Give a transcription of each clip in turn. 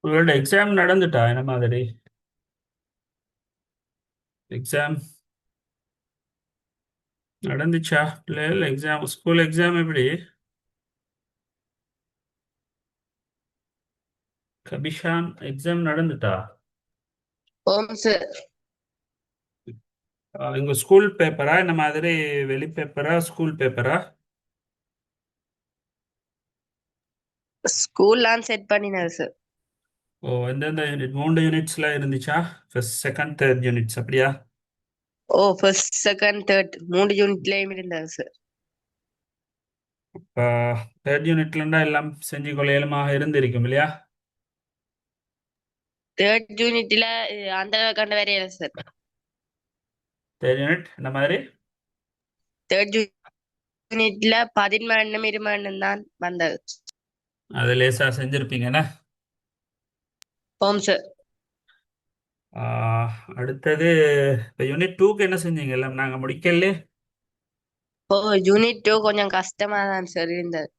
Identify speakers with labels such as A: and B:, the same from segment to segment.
A: உங்களோட எக்ஸாம் நடந்துட்டா என்ன மாதிரி? எக்ஸாம் நடந்துச்சா? பிள்ளைகள் எக்ஸாம், ஸ்கூல் எக்ஸாம் எப்படி? கபிஷான் எக்ஸாம் நடந்துட்டா?
B: ஓம் சார்.
A: இங்க ஸ்கூல் பேப்பரா இந்த மாதிரி? வெளி பேப்பரா ஸ்கூல் பேப்பரா?
B: ஸ்கூல்லாம் செட் பண்ணினாரு சார்.
A: ஓ, எந்தெந்த யூனிட்? 3 யூனிட்ஸ்ல இருந்துச்சா? ஃபர்ஸ்ட் செகண்ட் தேர்ட் யூனிட்ஸ் அப்படியா?
B: ஓ, ஃபர்ஸ்ட் செகண்ட் தேர்ட் 3 யூனிட்லயும் இருந்தாரு சார்.
A: இப்போ தேர்ட் யூனிட்லண்டா எல்லாம் செஞ்சு கொள்ளையலுமாக இருந்திருக்கும் இல்லையா?
B: தேர்ட் யூனிட்ல அந்த கண்ட வரையில சார்.
A: தேர்ட் யூனிட் இந்த மாதிரி?
B: தேர்ட் யூனிட்ல 11 20 தான் வந்தது.
A: அது லேசா செஞ்சிருப்பீங்கண்ணே.
B: ஓம் சார்.
A: அடுத்தது இப்போ யூனிட் டூக்கு என்ன செஞ்சீங்க? எல்லாம் நாங்கள் முடிக்கல.
B: ஓ, யூனிட் 2 கொஞ்சம் கஷ்டமா தான் சார் இருந்தது.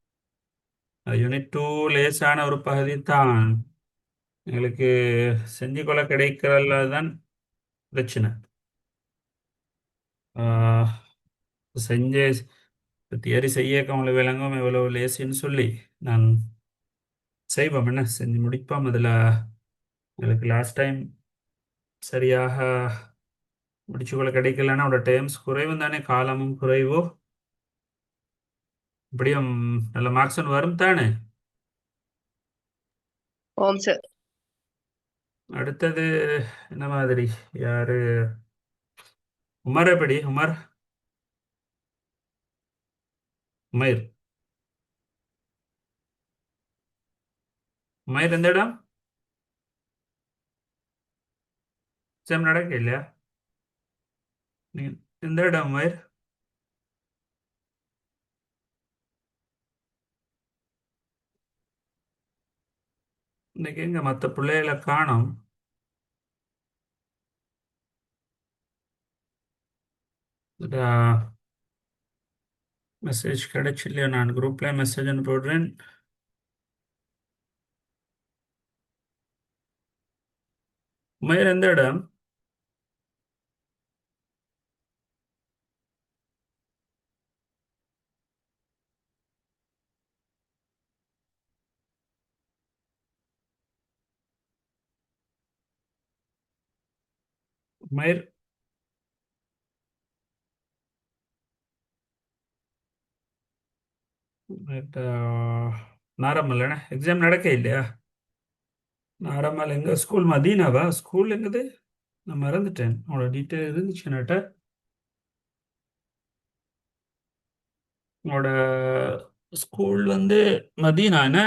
A: யூனிட் டூ லேசான ஒரு பகுதி தான். எங்களுக்கு செஞ்சு கொள்ள கிடைக்கிறதுல தான் பிரச்சனை. ஆஹ் செஞ்சு தியரி செய்ய உங்களுக்கு விளங்கும் எவ்வளோ லேசின்னு சொல்லி நான் செய்வோம், என்ன செஞ்சு முடிப்போம். அதில் எங்களுக்கு லாஸ்ட் டைம் சரியாக முடிச்சு கொள்ள கிடைக்கலன்னா அவட டைம்ஸ் குறைவும் தானே, காலமும் குறைவோ. இப்படியும் நல்ல மார்க்ஸ் வரும் தானே.
B: ஓம் சார்.
A: அடுத்தது என்ன மாதிரி? யாரு? உமர் எப்படி? உமர், உமைர், உமைர் எந்த இடம்? எக்ஸாம் நடக்க இல்லையா? நீ எந்த இடம் உமைர்? இன்னைக்கு எங்க மற்ற பிள்ளைகளை காணோம். மெசேஜ் கிடைச்சில்லையோ? நான் குரூப்ல மெசேஜ் அனுப்பிவிடுறேன். உமைர் எந்த இடம்? உமைர், நாரமல் எக்ஸாம் நடக்க இல்லையா? நாரமல் எங்க? ஸ்கூல் மதீனாவா? ஸ்கூல் எங்கது? நான் மறந்துட்டேன். அவனோட டீட்டெயில் இருந்துச்சு என்கிட்ட. உங்களோட ஸ்கூல் மதீனா என்ன?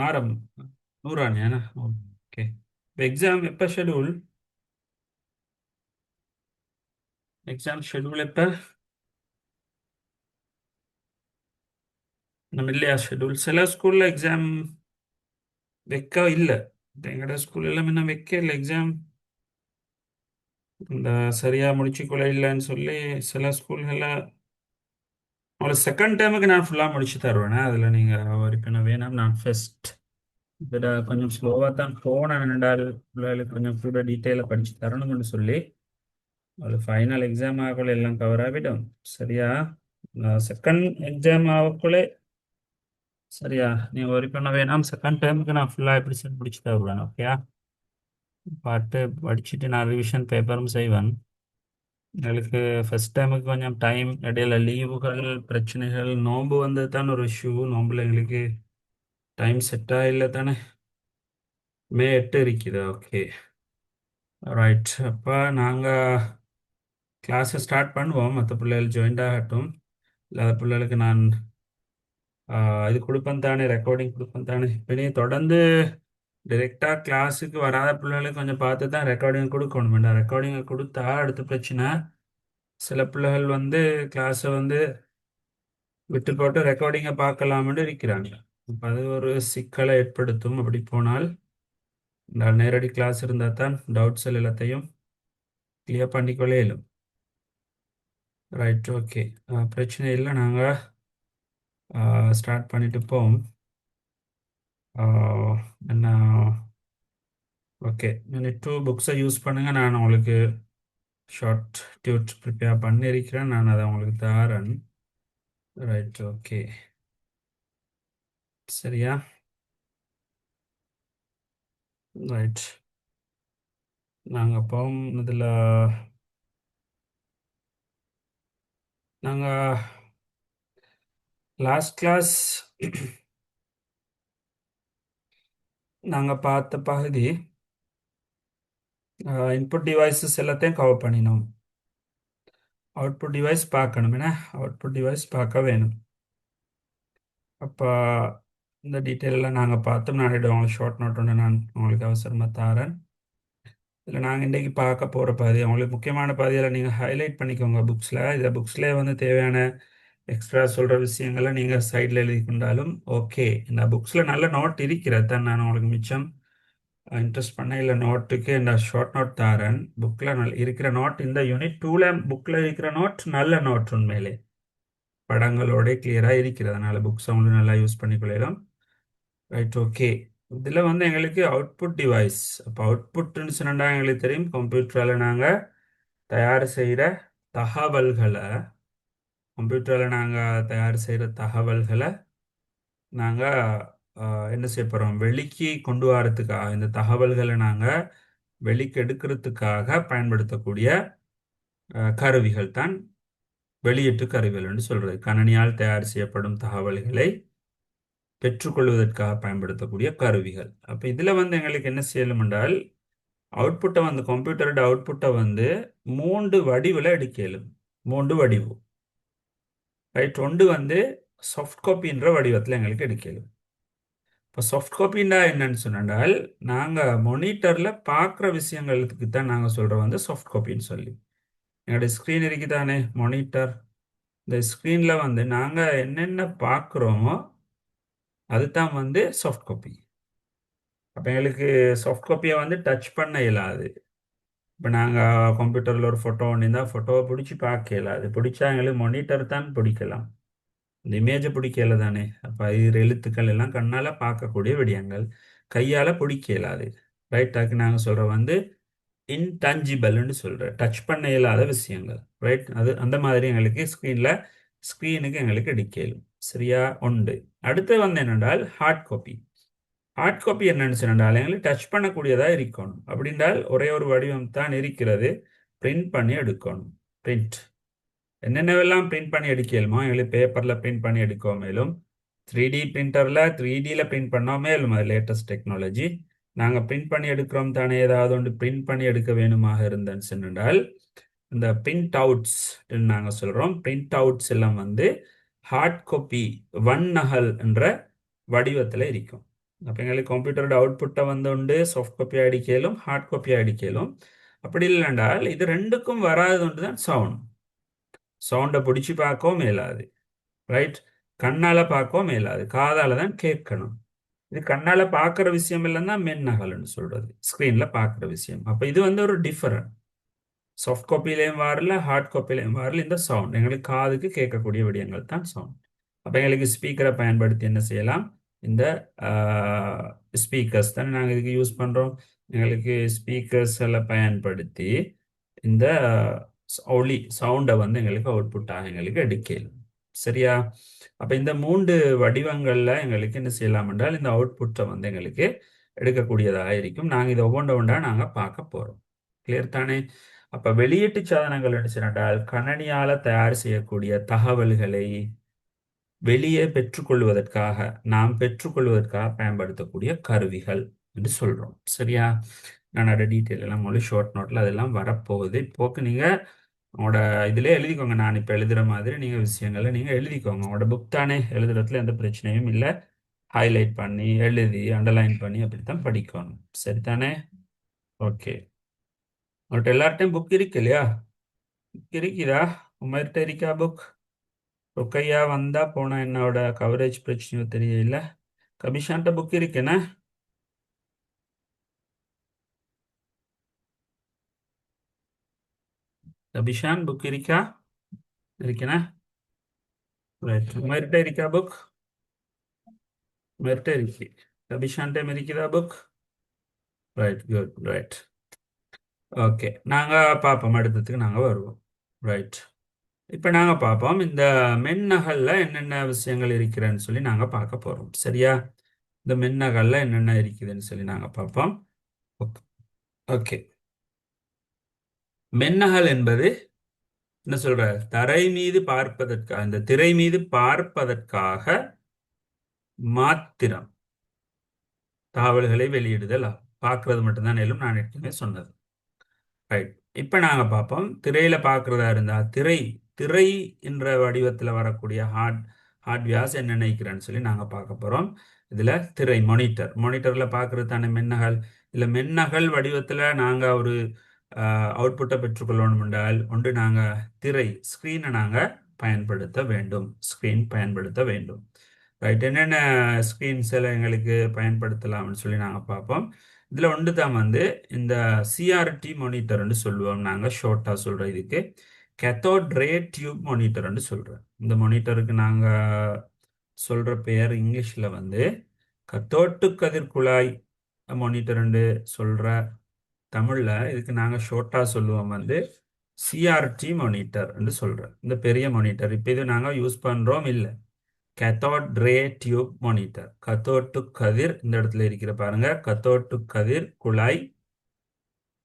A: நாரம், நூறானி என்ன? ஓகே. எக்ஸாம் எப்போ ஷெடியூல்? எக்ஸாம் ஷெடியூல் எப்போ? நம்ம இல்லையா ஷெடியூல்? சில ஸ்கூல்ல எக்ஸாம் வைக்க இல்லை. எங்களோட ஸ்கூல் எல்லாம் இன்னும் வைக்க இல்லை எக்ஸாம். இந்த சரியா முடிச்சுக்கொள்ள இல்லைன்னு சொல்லி சில ஸ்கூல்களில் உங்களுக்கு செகண்ட் டேர்முக்கு நான் ஃபுல்லாக முடிச்சு தருவேன். அதில் நீங்கள் ஒரு பின்ன வேணாம். நான் ஃபர்ஸ்ட் இதில் கொஞ்சம் ஸ்லோவாக தான் போனேன். ரெண்டாவது பிள்ளைகளுக்கு கொஞ்சம் கூட டீட்டெயிலாக படித்து தரணும்னு சொல்லி அது ஃபைனல் எக்ஸாம் ஆகக்குள்ள எல்லாம் கவர் ஆகிடும். சரியா? செகண்ட் எக்ஸாம் ஆகக்குள்ளே சரியா நீ ஒரி பண்ண வேணாம். செகண்ட் டைமுக்கு நான் ஃபுல்லாக எப்படி செட் முடிச்சு தருவேன். ஓகேயா? பாட்டு படிச்சுட்டு நான் ரிவிஷன் பேப்பரும் செய்வேன். எங்களுக்கு ஃபர்ஸ்ட் டைமுக்கு கொஞ்சம் டைம் இடையில லீவுகள் பிரச்சனைகள் நோன்பு வந்தது தான் ஒரு இஷ்யூ. நோன்புல எங்களுக்கு டைம் செட்டாக இல்லை தானே. மே 8 இருக்குது. Okay, right. அப்போ நாங்கள் கிளாஸை ஸ்டார்ட் பண்ணுவோம். மற்ற பிள்ளைகள் ஜாயின்ட் ஆகட்டும். இல்லாத பிள்ளைகளுக்கு நான் இது கொடுப்பேன் தானே, ரெக்கார்டிங் கொடுப்பேன் தானே. இப்போ நீ தொடர்ந்து டிரெக்டாக கிளாஸுக்கு வராத பிள்ளைகளுக்கு கொஞ்சம் பார்த்து தான் ரெக்கார்டிங் கொடுக்கணும். வேண்டாம், ரெக்கார்டிங்கை கொடுத்தா அடுத்த பிரச்சனை. சில பிள்ளைகள் கிளாஸை விட்டு போட்டு ரெக்கார்டிங்கை பார்க்கலாம்னு இருக்கிறாங்க. அப்போ அது ஒரு சிக்கலை ஏற்படுத்தும். அப்படி போனால் நான் நேரடி கிளாஸ் இருந்தால் தான் டவுட்ஸ் எல்லாத்தையும் கிளியர் பண்ணிக்கொள்ளே இயலும். Right, okay. பிரச்சனை இல்லை. நாங்கள் ஸ்டார்ட் பண்ணிட்டு போவோம். என்ன, ஓகே, யூனிட் 2 புக்ஸை யூஸ் பண்ணுங்க. நான் உங்களுக்கு ஷார்ட் டியூட் ப்ரிப்பேர் பண்ணியிருக்கிறேன். நான் அதை உங்களுக்கு தரேன். Right, okay. சரியா? ரைட். நாங்கள் அப்போ இதில் நாங்கள் லாஸ்ட் கிளாஸ் நாங்கள் பார்த்த பகுதி இன்புட் டிவைசஸ் எல்லாத்தையும் கவர் பண்ணினோம். அவுட்புட் டிவைஸ் பார்க்கணும், என்ன அவுட்புட் டிவைஸ் பார்க்க வேணும். அப்போ இந்த டீட்டெயிலெலாம் நாங்கள் பார்த்தோம். நான் உங்களுக்கு ஷார்ட் நோட் ஒன்று நான் உங்களுக்கு அவசரமாக தரேன். இதில் நாங்கள் இன்றைக்கி பார்க்க போகிற பாதி உங்களுக்கு முக்கியமான பாதியில் நீங்கள் ஹைலைட் பண்ணிக்கோங்க புக்ஸில். இதில் புக்ஸ்லேயே வந்து தேவையான எக்ஸ்ட்ரா சொல்கிற விஷயங்களை நீங்கள் சைடில் எழுதி கொண்டாலும் ஓகே. இந்த புக்ஸில் நல்ல நோட் இருக்கிறது தான். நான் உங்களுக்கு மிச்சம் இன்ட்ரெஸ்ட் பண்ண இல்லை நோட்டுக்கு இந்த ஷார்ட் நோட் தரேன். புக்கில் இருக்கிற நோட் இந்த யூனிட் 2ல் புக்கில் இருக்கிற நோட் நல்ல நோட் உண்மையிலே படங்களோட கிளியராக இருக்கிறது. அதனால் புக்ஸ் அவங்களுக்கு நல்லா யூஸ் பண்ணிக்கொள்ளலாம். Right, okay. இதில் வந்து எங்களுக்கு அவுட்புட் டிவைஸ். அப்போ அவுட்புட்னு சொன்னா எங்களுக்கு தெரியும், கம்ப்யூட்டரில் நாங்கள் தயார் செய்கிற தகவல்களை கம்ப்யூட்டரில் நாங்கள் தயார் செய்கிற தகவல்களை நாங்கள் என்ன செய்ய போகிறோம், வெளிக்கு கொண்டு வரத்துக்காக, இந்த தகவல்களை நாங்கள் வெளிக்கு எடுக்கிறதுக்காக பயன்படுத்தக்கூடிய கருவிகள் தான் வெளியீட்டு கருவிகள் என்று சொல்கிறது. கணனியால் தயார் செய்யப்படும் தகவல்களை பெற்றுக்கொள்வதற்காக பயன்படுத்தக்கூடிய கருவிகள். அப்போ இதில் வந்து எங்களுக்கு என்ன செய்யணும் என்றால், அவுட்புட்டை வந்து கம்ப்யூட்டரோட அவுட்புட்டை வந்து 3 வடிவில் எடுக்கலும். 3 வடிவு. ரைட், ஒன்று வந்து சாஃப்ட் காப்பின்ற வடிவத்தில் எங்களுக்கு எடுக்கலும். இப்போ சாஃப்ட் காப்பின்னா என்னன்னு சொன்னால், நாங்கள் மானிட்டரில் பார்க்குற விஷயங்களுக்கு தான் நாங்கள் சொல்கிறோம் வந்து சாஃப்ட் காப்பின்னு சொல்லி. எங்களுடைய ஸ்க்ரீன் இருக்குதானே மானிட்டர், இந்த ஸ்க்ரீனில் வந்து நாங்கள் என்னென்ன பார்க்குறோமோ அதுதான் வந்து சாஃப்ட் காப்பி. அப்போ எங்களுக்கு சாஃப்ட் காப்பியை வந்து டச் பண்ண இயலாது. இப்போ நாங்கள் கம்ப்யூட்டரில் ஒரு ஃபோட்டோ ஒன்று இருந்தால் ஃபோட்டோவை பிடிச்சி பார்க்க இயலாது. பிடிச்சா எங்களுக்கு மானிட்டர் தான் பிடிக்கலாம், இந்த இமேஜை பிடிக்கல தானே. அப்போ இது எழுத்துக்கள் எல்லாம் கண்ணால் பார்க்கக்கூடிய விடயங்கள், கையால் பிடிக்க இயலாது. ரைட், அதுக்கு நாங்கள் சொல்கிற வந்து இன்டஞ்சிபிள்னு சொல்கிற டச் பண்ண இயலாத விஷயங்கள். ரைட், அது அந்த மாதிரி எங்களுக்கு ஸ்க்ரீனுக்கு எங்களுக்கு எடுக்கலும். சரியா? உண்டு. அடுத்து வந்து என்னென்றால் ஹார்ட் காப்பி. ஹார்ட் காப்பி என்னன்னு சொன்னால் எங்களுக்கு டச் பண்ணக்கூடியதாக இருக்கணும். அப்படின்றால் ஒரே ஒரு வடிவம் தான் இருக்கிறது, பிரிண்ட் பண்ணி எடுக்கணும். பிரிண்ட் என்னென்னவெல்லாம் பிரிண்ட் பண்ணி எடுக்கலுமோ எங்களுக்கு பேப்பரில் பிரிண்ட் பண்ணி எடுக்கோ மேலும் 3D பிரிண்டரில் 3Dயில் பிரிண்ட் பண்ணோம் மேலும் அது லேட்டஸ்ட் டெக்னாலஜி. நாங்கள் பிரிண்ட் பண்ணி எடுக்கிறோம் தானே, ஏதாவது ஒன்று பிரிண்ட் பண்ணி எடுக்க வேணுமாக இருந்தேன்னு சொன்னால் இந்த பிரிண்ட் அவுட்ஸ் நாங்கள் சொல்கிறோம். பிரிண்ட் அவுட்ஸ் எல்லாம் வந்து ஹார்ட் காப்பி வண்ணகல் என்ற வடிவத்தில் இருக்கும். அப்போ எங்களுக்கு கம்ப்யூட்டரோட அவுட்புட்டை வந்து உண்டு சாஃப்ட் காப்பியாக அடிக்கலும் ஹார்ட் காப்பியாக அடிக்கலும். அப்படி இல்லைன்றால் இது ரெண்டுக்கும் வராது ஒன்று தான் சவுண்டை பிடிச்சி பார்க்கவும் மேலாது. ரைட், கண்ணால் பார்க்கவும் மேலாது, காதால் தான் கேட்கணும். இது கண்ணால் பார்க்குற விஷயம் இல்லைன்னா மென்னகல்னு சொல்கிறது, ஸ்க்ரீனில் பார்க்குற விஷயம். அப்போ இது வந்து ஒரு டிஃபரண்ட். சாஃப்ட் காப்பிலையும் வரல, ஹார்ட் காப்பிலையும் வரல. இந்த சவுண்ட் எங்களுக்கு காதுக்கு கேட்கக்கூடிய விடயங்கள் தான் சவுண்ட். அப்போ எங்களுக்கு ஸ்பீக்கரை பயன்படுத்தி என்ன செய்யலாம், இந்த ஸ்பீக்கர்ஸ் தானே நாங்கள் இதுக்கு யூஸ் பண்ணுறோம். எங்களுக்கு ஸ்பீக்கர்ஸ் எல்லாம் பயன்படுத்தி இந்த ஒலி சவுண்டை வந்து எங்களுக்கு அவுட்புட்டாக எங்களுக்கு எடுக்கலும். சரியா? அப்போ இந்த 3 வடிவங்களில் எங்களுக்கு என்ன செய்யலாம் என்றால் இந்த அவுட்புட்டை வந்து எங்களுக்கு எடுக்கக்கூடியதாக இருக்கும். நாங்கள் இதை ஒவ்வொன்றா நாங்கள் பார்க்க போகிறோம். கிளியர் தானே? அப்போ வெளியீட்டு சாதனங்கள் என்ன செய்யறால் கணனியால் தயார் செய்யக்கூடிய தகவல்களை வெளியே பெற்றுக்கொள்வதற்காக நாம் பெற்றுக்கொள்வதற்காக பயன்படுத்தக்கூடிய கருவிகள் என்று சொல்கிறோம். சரியா? நான் அதை டீட்டெயில் எல்லாம் மொழி ஷார்ட் நோட்டில் அதெல்லாம் வரப்போகுது. இப்போக்கு நீங்கள் உங்களோட இதிலே எழுதிக்கோங்க. நான் இப்போ எழுதுகிற மாதிரி நீங்கள் விஷயங்களை நீங்கள் எழுதிக்கோங்க. உங்களோட புக் தானே, எழுதுறதுல எந்த பிரச்சனையும் இல்லை. ஹைலைட் பண்ணி எழுதி அண்டர்லைன் பண்ணி அப்படித்தான் படிக்கணும். சரிதானே? ஓகே. உங்கள்கிட்ட எல்லார்ட்டையும் புக் இருக்கு இல்லையா? புக் இருக்குதா? உங்கள்கிட்ட இருக்கா புக்? ரொக்கையா வந்தா போனா என்னோட கவரேஜ் பிரச்சனையோ தெரியல. கபிஷான்ட்ட புக் இருக்குண்ணே. கபிஷான் புக் இருக்கா? இருக்குண்ணே. ரைட், உங்கள்கிட்ட இருக்கா புக்? உங்கள்கிட்ட இருக்கு. ரபிஷான்டே இருக்குதா book? Right, good, right. Okay, நாங்கள் பார்ப்போம், அடுத்ததுக்கு நாங்கள் வருவோம். ரைட். இப்போ நாங்கள் பார்ப்போம் இந்த மென்னகல்ல என்னென்ன விஷயங்கள் இருக்கிறன்னு சொல்லி நாங்கள் பார்க்க போகிறோம். சரியா? இந்த மென்னகல்ல என்னென்ன இருக்குதுன்னு சொல்லி நாங்கள் பார்ப்போம். ஓகே. ஓகே. மென்னகல் என்பது என்ன சொல்ற, தரை மீது பார்ப்பதற்காக, இந்த திரை மீது பார்ப்பதற்காக மாத்திரம் தகவல்களை வெளியிடுதல் ஆகும். பார்க்கறது மட்டும்தான் மேலும் நான் ஏற்கனவே சொன்னது. ரைட். இப்போ நாங்கள் பார்ப்போம், திரையில பார்க்குறதா இருந்தால் திரை திரை என்ற வடிவத்தில் வரக்கூடிய ஹார்ட்வேர்ஸ் என்ன நினைக்கிறேன்னு சொல்லி நாங்கள் பார்க்க போகிறோம். இதில் திரை மானிட்டரில் பார்க்குறது தானே மென்னகல். இதில் மென்னகல் வடிவத்தில் நாங்கள் ஒரு அவுட்புட்டை பெற்றுக்கொள்ளணும் என்றால் ஒன்று நாங்கள் ஸ்க்ரீனை நாங்கள் பயன்படுத்த வேண்டும். ஸ்க்ரீன் பயன்படுத்த வேண்டும். ரைட். என்னென்ன ஸ்க்ரீன்ஸ் எல்லாம் எங்களுக்கு பயன்படுத்தலாம்னு சொல்லி நாங்கள் பார்ப்போம். இதில் ஒன்று தான் வந்து இந்த சிஆர்டி மானிட்டர்னு சொல்லுவோம், நாங்கள் ஷார்ட்டாக சொல்கிறோம் இதுக்கு கேத்தோட் ரே டியூப் மானிட்டர்னு சொல்கிறோம். இந்த மானிட்டருக்கு நாங்கள் சொல்கிற பெயர் இங்கிலீஷில் வந்து கத்தோட்டு கதிர் குழாய் மானிட்டர்னு சொல்கிற, தமிழில் இதுக்கு நாங்கள் ஷார்ட்டாக சொல்லுவோம் வந்து சிஆர்டி மானிட்டர்னு சொல்கிறோம். இந்த பெரிய மானிட்டர் இப்போ இது நாங்கள் யூஸ் பண்ணுறோம் இல்லை. கேத்தோட் ரே டியூப் மானிட்டர், கத்தோட்டு கதிர், இந்த இடத்துல இருக்கிற பாருங்க, கத்தோட்டு கதிர் குழாய்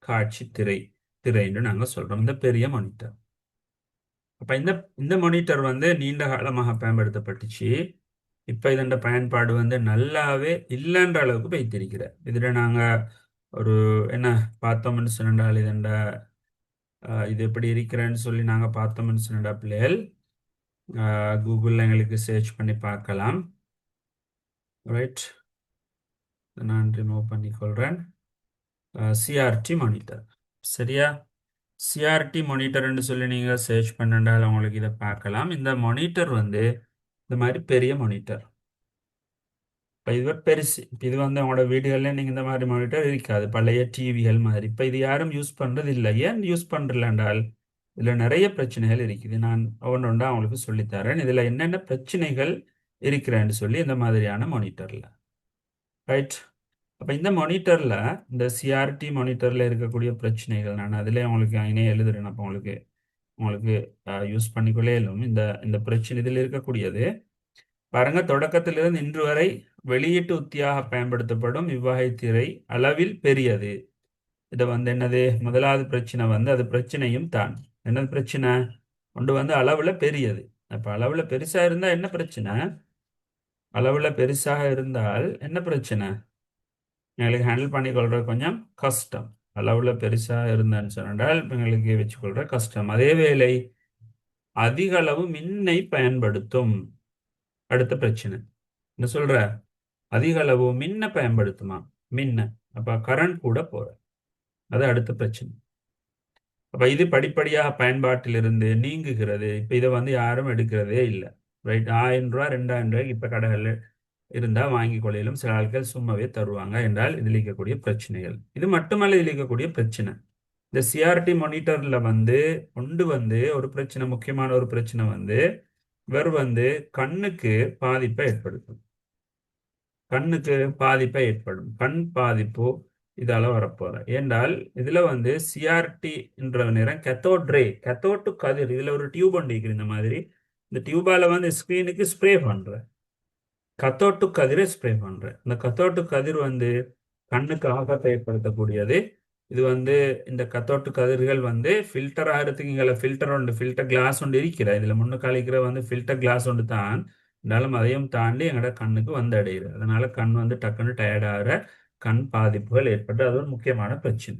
A: காட்சி திரைன்னு நாங்கள் சொல்றோம், இந்த பெரிய மானிட்டர். அப்ப இந்த இந்த மானிட்டர் வந்து நீண்ட காலமாக பயன்படுத்தப்பட்டுச்சு. இப்ப இதோட பயன்பாடு வந்து நல்லாவே இல்லைன்ற அளவுக்கு வைத்திருக்கிற. இதுல நாங்க ஒரு என்ன பார்த்தோம்னு சொன்னால், இதண்ட இது எப்படி இருக்கிறேன்னு சொல்லி நாங்க பார்த்தோம்னு சொன்னா பிள்ளைகள் கூகுளில் எங்களுக்கு சர்ச் பண்ணி பார்க்கலாம். ரைட். நான் ரிமூவ் பண்ணிக்கொள்கிறேன். CRT monitor. சரியா? சிஆர்டி மானிட்டர்னு சொல்லி நீங்கள் சர்ச் பண்ணால் உங்களுக்கு இதை பார்க்கலாம். இந்த மானிட்டர் வந்து இந்த மாதிரி பெரிய மானிட்டர். இப்போ இது பெருசு. இப்போ இது வந்து அவங்களோட வீடுகளில் நீங்கள் இந்த மாதிரி மானிட்டர் இருக்காது, பழைய டிவிகள் மாதிரி. இப்போ இது யாரும் யூஸ் பண்ணுறது இல்லை. ஏன் யூஸ் பண்ணுறல என்றால் இதில் நிறைய பிரச்சனைகள் இருக்குது. நான் ஒன்று ஒன்றா அவங்களுக்கு சொல்லித்தரேன், இதில் என்னென்ன பிரச்சனைகள் இருக்கிறேன்னு சொல்லி இந்த மாதிரியான மானிட்டரில். ரைட். அப்போ இந்த மானிட்டரில், இந்த சிஆர்டி மானிட்டரில் இருக்கக்கூடிய பிரச்சனைகள் நான் அதிலே உங்களுக்கு இணைய எழுதுறேன். அப்போ உங்களுக்கு உங்களுக்கு யூஸ் பண்ணிக்கொள்ளும். இந்த இந்த பிரச்சனை இதில் இருக்கக்கூடியது பாருங்க, தொடக்கத்திலிருந்து இன்று வரை வெளியீட்டு உத்தியாக பயன்படுத்தப்படும் இவ்வகை திரை அளவில் பெரியது. இதை வந்து என்னது, முதலாவது பிரச்சனை வந்து அது பிரச்சனையும் தான். என்னது பிரச்சனை? ஒன்று வந்து அளவுல பெரியது. அப்ப அளவுல பெருசா இருந்தா என்ன பிரச்சனை? அளவுல பெருசாக இருந்தால் என்ன பிரச்சனை? எங்களுக்கு ஹேண்டில் பண்ணிக்கொள்றது கொஞ்சம் கஷ்டம். அளவுல பெருசா இருந்தான்னு சொன்னால் எங்களுக்கு வச்சுக்கொள்ற கஷ்டம். அதே வேளை அதிக அளவு மின்னை பயன்படுத்தும். அடுத்த பிரச்சனை என்ன சொல்ற? அதிக அளவு மின்ன பயன்படுத்துமா? மின்ன அப்ப கரண்ட் கூட போற, அது அடுத்த பிரச்சனை. அப்ப இது படிப்படியாக பயன்பாட்டிலிருந்து நீங்குகிறது. இப்ப இதை வந்து யாரும் எடுக்கிறதே இல்லை. ரைட். 1000 ரூபா 2000 ரூபாய்க்கு இப்ப கடைகள் இருந்தா வாங்கி கொள்ளையிலும் சில ஆட்கள் சும்மாவே தருவாங்க என்றால் இதில் இருக்கக்கூடிய பிரச்சனைகள். இது மட்டுமல்ல, இதில் இருக்கக்கூடிய பிரச்சனை இந்த சிஆர்டி மானிட்டர்ல வந்து கொண்டு வந்து ஒரு பிரச்சனை, முக்கியமான ஒரு பிரச்சனை வந்து இவர் வந்து கண்ணுக்கு பாதிப்பை ஏற்படுத்தும். கண்ணுக்கு பாதிப்பை ஏற்படும். கண் பாதிப்பு இதால வரப்போற. ஏண்டால் இதுல வந்து சிஆர்டி என்ற நேரம் கெத்தோட்டு கதிர், இதுல ஒரு டியூப் ஒன்று இருக்குது. இந்த மாதிரி இந்த டியூபால வந்து ஸ்கிரீனுக்கு ஸ்ப்ரே பண்ற, கத்தோட்டு கதிரை ஸ்ப்ரே பண்ற. இந்த கத்தோட்டு கதிர் வந்து கண்ணுக்கு ஆபத்தை ஏற்படுத்தக்கூடியது. இது வந்து இந்த கத்தோட்டு கதிர்கள் வந்து ஃபில்டர் ஆகிறதுக்கு இங்கே ஃபில்டர் கிளாஸ் ஒன்று இருக்கிற, இதுல முன்னுக்கு அழிக்கிற வந்து ஃபில்டர் கிளாஸ் ஒன்று தான். இருந்தாலும் அதையும் தாண்டி எங்களோட கண்ணுக்கு வந்து அடையுது. அதனால கண் வந்து டக்குன்னு டயர்ட் ஆகிற, கண் பாதிப்புகள் ஏற்பட்டு அது ஒரு முக்கியமான பிரச்சனை.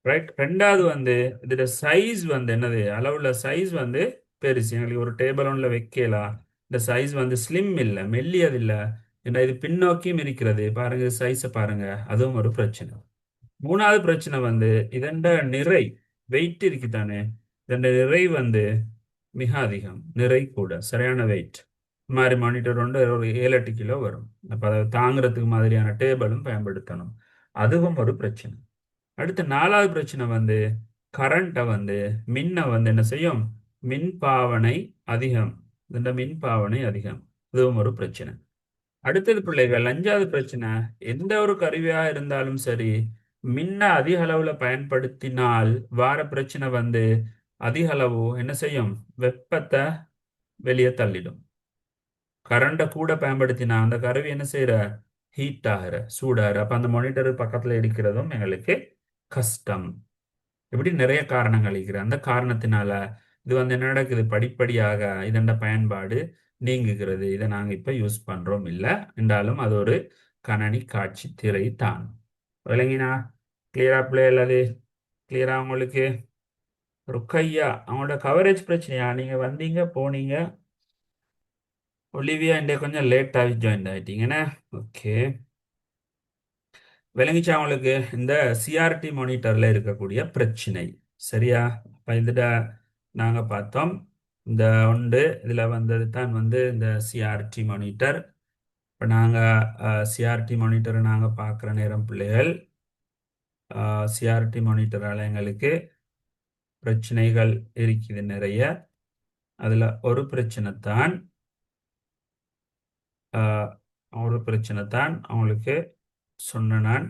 A: ரைட். ரெண்டாவது வந்து இதோட சைஸ் வந்து என்னது, அளவுல சைஸ் வந்து பெருசு. எங்களுக்கு ஒரு டேபிள் ஒன்றில் வைக்கலாம். இந்த சைஸ் வந்து ஸ்லிம் இல்லை, மெல்லியது இல்லை. ஏன்னா இது பின்னோக்கியும் இருக்கிறது. பாருங்க சைஸை பாருங்க, அதுவும் ஒரு பிரச்சனை. மூணாவது பிரச்சனை வந்து இதண்ட நிறை, வெயிட் இருக்கு தானே, இதண்ட நிறை வந்து மிக அதிகம். நிறை கூட, சரியான வெயிட். இந்த மாதிரி மானிட்டர் வந்து ஒரு 7-8 கிலோ வரும். அப்போ அதை தாங்கிறதுக்கு மாதிரியான டேபிளும் பயன்படுத்தணும், அதுவும் ஒரு பிரச்சனை. அடுத்து நாலாவது பிரச்சனை வந்து கரண்ட்டை வந்து மின்னை வந்து என்ன செய்யும், மின் பாவனை அதிகம். இந்த மின் பாவனை அதிகம், இதுவும் ஒரு பிரச்சனை. அடுத்தது பிள்ளைகள், அஞ்சாவது பிரச்சனை. எந்த ஒரு கருவியாக இருந்தாலும் சரி, மின்ன அதிக அளவுல பயன்படுத்தினால் வார பிரச்சனை வந்து அதிக அளவு என்ன செய்யும்? வெப்பத்தை வெளியே தள்ளிடும். கரண்ட கூட பயன்படுத்தினா அந்த கருவி என்ன செய்யற? ஹீட் ஆகிற, சூடாகிற. அப்ப அந்த மானிட்டர் பக்கத்துல இருக்கிறதும் எங்களுக்கு கஷ்டம். இப்படி நிறைய காரணங்கள் இருக்கிற அந்த காரணத்தினால இது வந்து என்ன நடக்குது? படிப்படியாக இதண்ட பயன்பாடு நீங்குகிறது. இதை நாங்க இப்ப யூஸ் பண்றோம் இல்ல என்றாலும் அது ஒரு கணனி காட்சி திரை தான். விளங்கினா? கிளியரா பிள்ளை? அல்லது கிளியரா உங்களுக்கு? ருக்கையா, அவங்களோட கவரேஜ் பிரச்சனையா? நீங்க வந்தீங்க போனீங்க. ஒலிவியா இன்றைய கொஞ்சம் லேட்டாகி ஜாயின் ஆயிட்டீங்கண்ணே. ஓகே, விளங்கிச்சா உங்களுக்கு இந்த சிஆர்டி மானிட்டர்ல இருக்கக்கூடிய பிரச்சனை? சரியா? அப்ப இதுல நாங்க பார்த்தோம், இந்த உண்டு இதுல வந்தது தான் வந்து இந்த சிஆர்டி மானிட்டர். இப்ப நாங்க சிஆர்டி மானிட்டரை நாங்க பார்க்குற நேரம் பிள்ளைகள், சிஆர்டி மானிட்டரால எங்களுக்கு பிரச்சனைகள் இருக்குது நிறைய. அதுல ஒரு பிரச்சனை தான் அவங்களுக்கு சொன்ன நான்,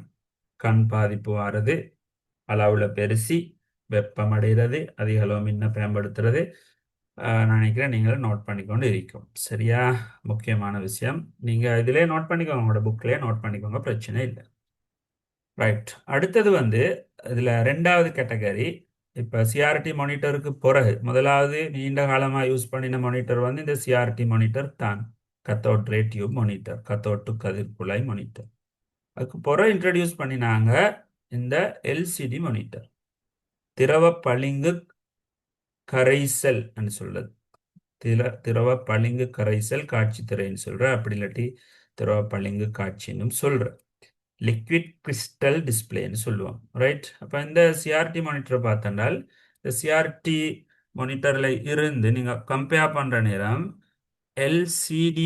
A: கண் பாதிப்பு வாரது, அளவுல பெருசி, வெப்பமடைகிறது, அதிக அளவு மின்ன பயன்படுத்துறது. நான் நினைக்கிறேன் நீங்களும் நோட் பண்ணிக்கொண்டு இருக்கும். சரியா? முக்கியமான விஷயம். நீங்க இதிலே நோட் பண்ணிக்கோங்க, உங்களோட புக்லேயே நோட் பண்ணிக்கோங்க, பிரச்சனை இல்லை. ரைட். அடுத்தது வந்து இதுல ரெண்டாவது கேட்டகரி. இப்ப சிஆர்டி மானிட்டருக்கு பிறகு முதலாவது நீண்ட காலமா யூஸ் பண்ணின மானிட்டர் வந்து இந்த சிஆர்டி மானிட்டர் தான். கத்தோட் ரே டியூப் மானிட்டர், கத்தோட்டு கதிர்குழாய் மானிட்டர். அதுக்கு பிறகு இன்ட்ரடியூஸ் பண்ணினாங்க இந்த எல்சிடி மானிட்டர், திரவ பளிங்கு கரைசல் சொல்றது. திரவ பளிங்கு கரைசல் காட்சி திரைன்னு சொல்ற, அப்படி இல்லாட்டி திரவ பளிங்கு காட்சின்னு சொல்ற, லிக்விட் கிறிஸ்டல் டிஸ்பிளேன்னு சொல்லுவோம். ரைட். அப்ப இந்த சிஆர்டி மானிட்டரை பார்த்தோம்னால், இந்த சிஆர்டி மானிட்டர்ல இருந்து நீங்க கம்பேர் பண்ற நேரம் எல்சிடி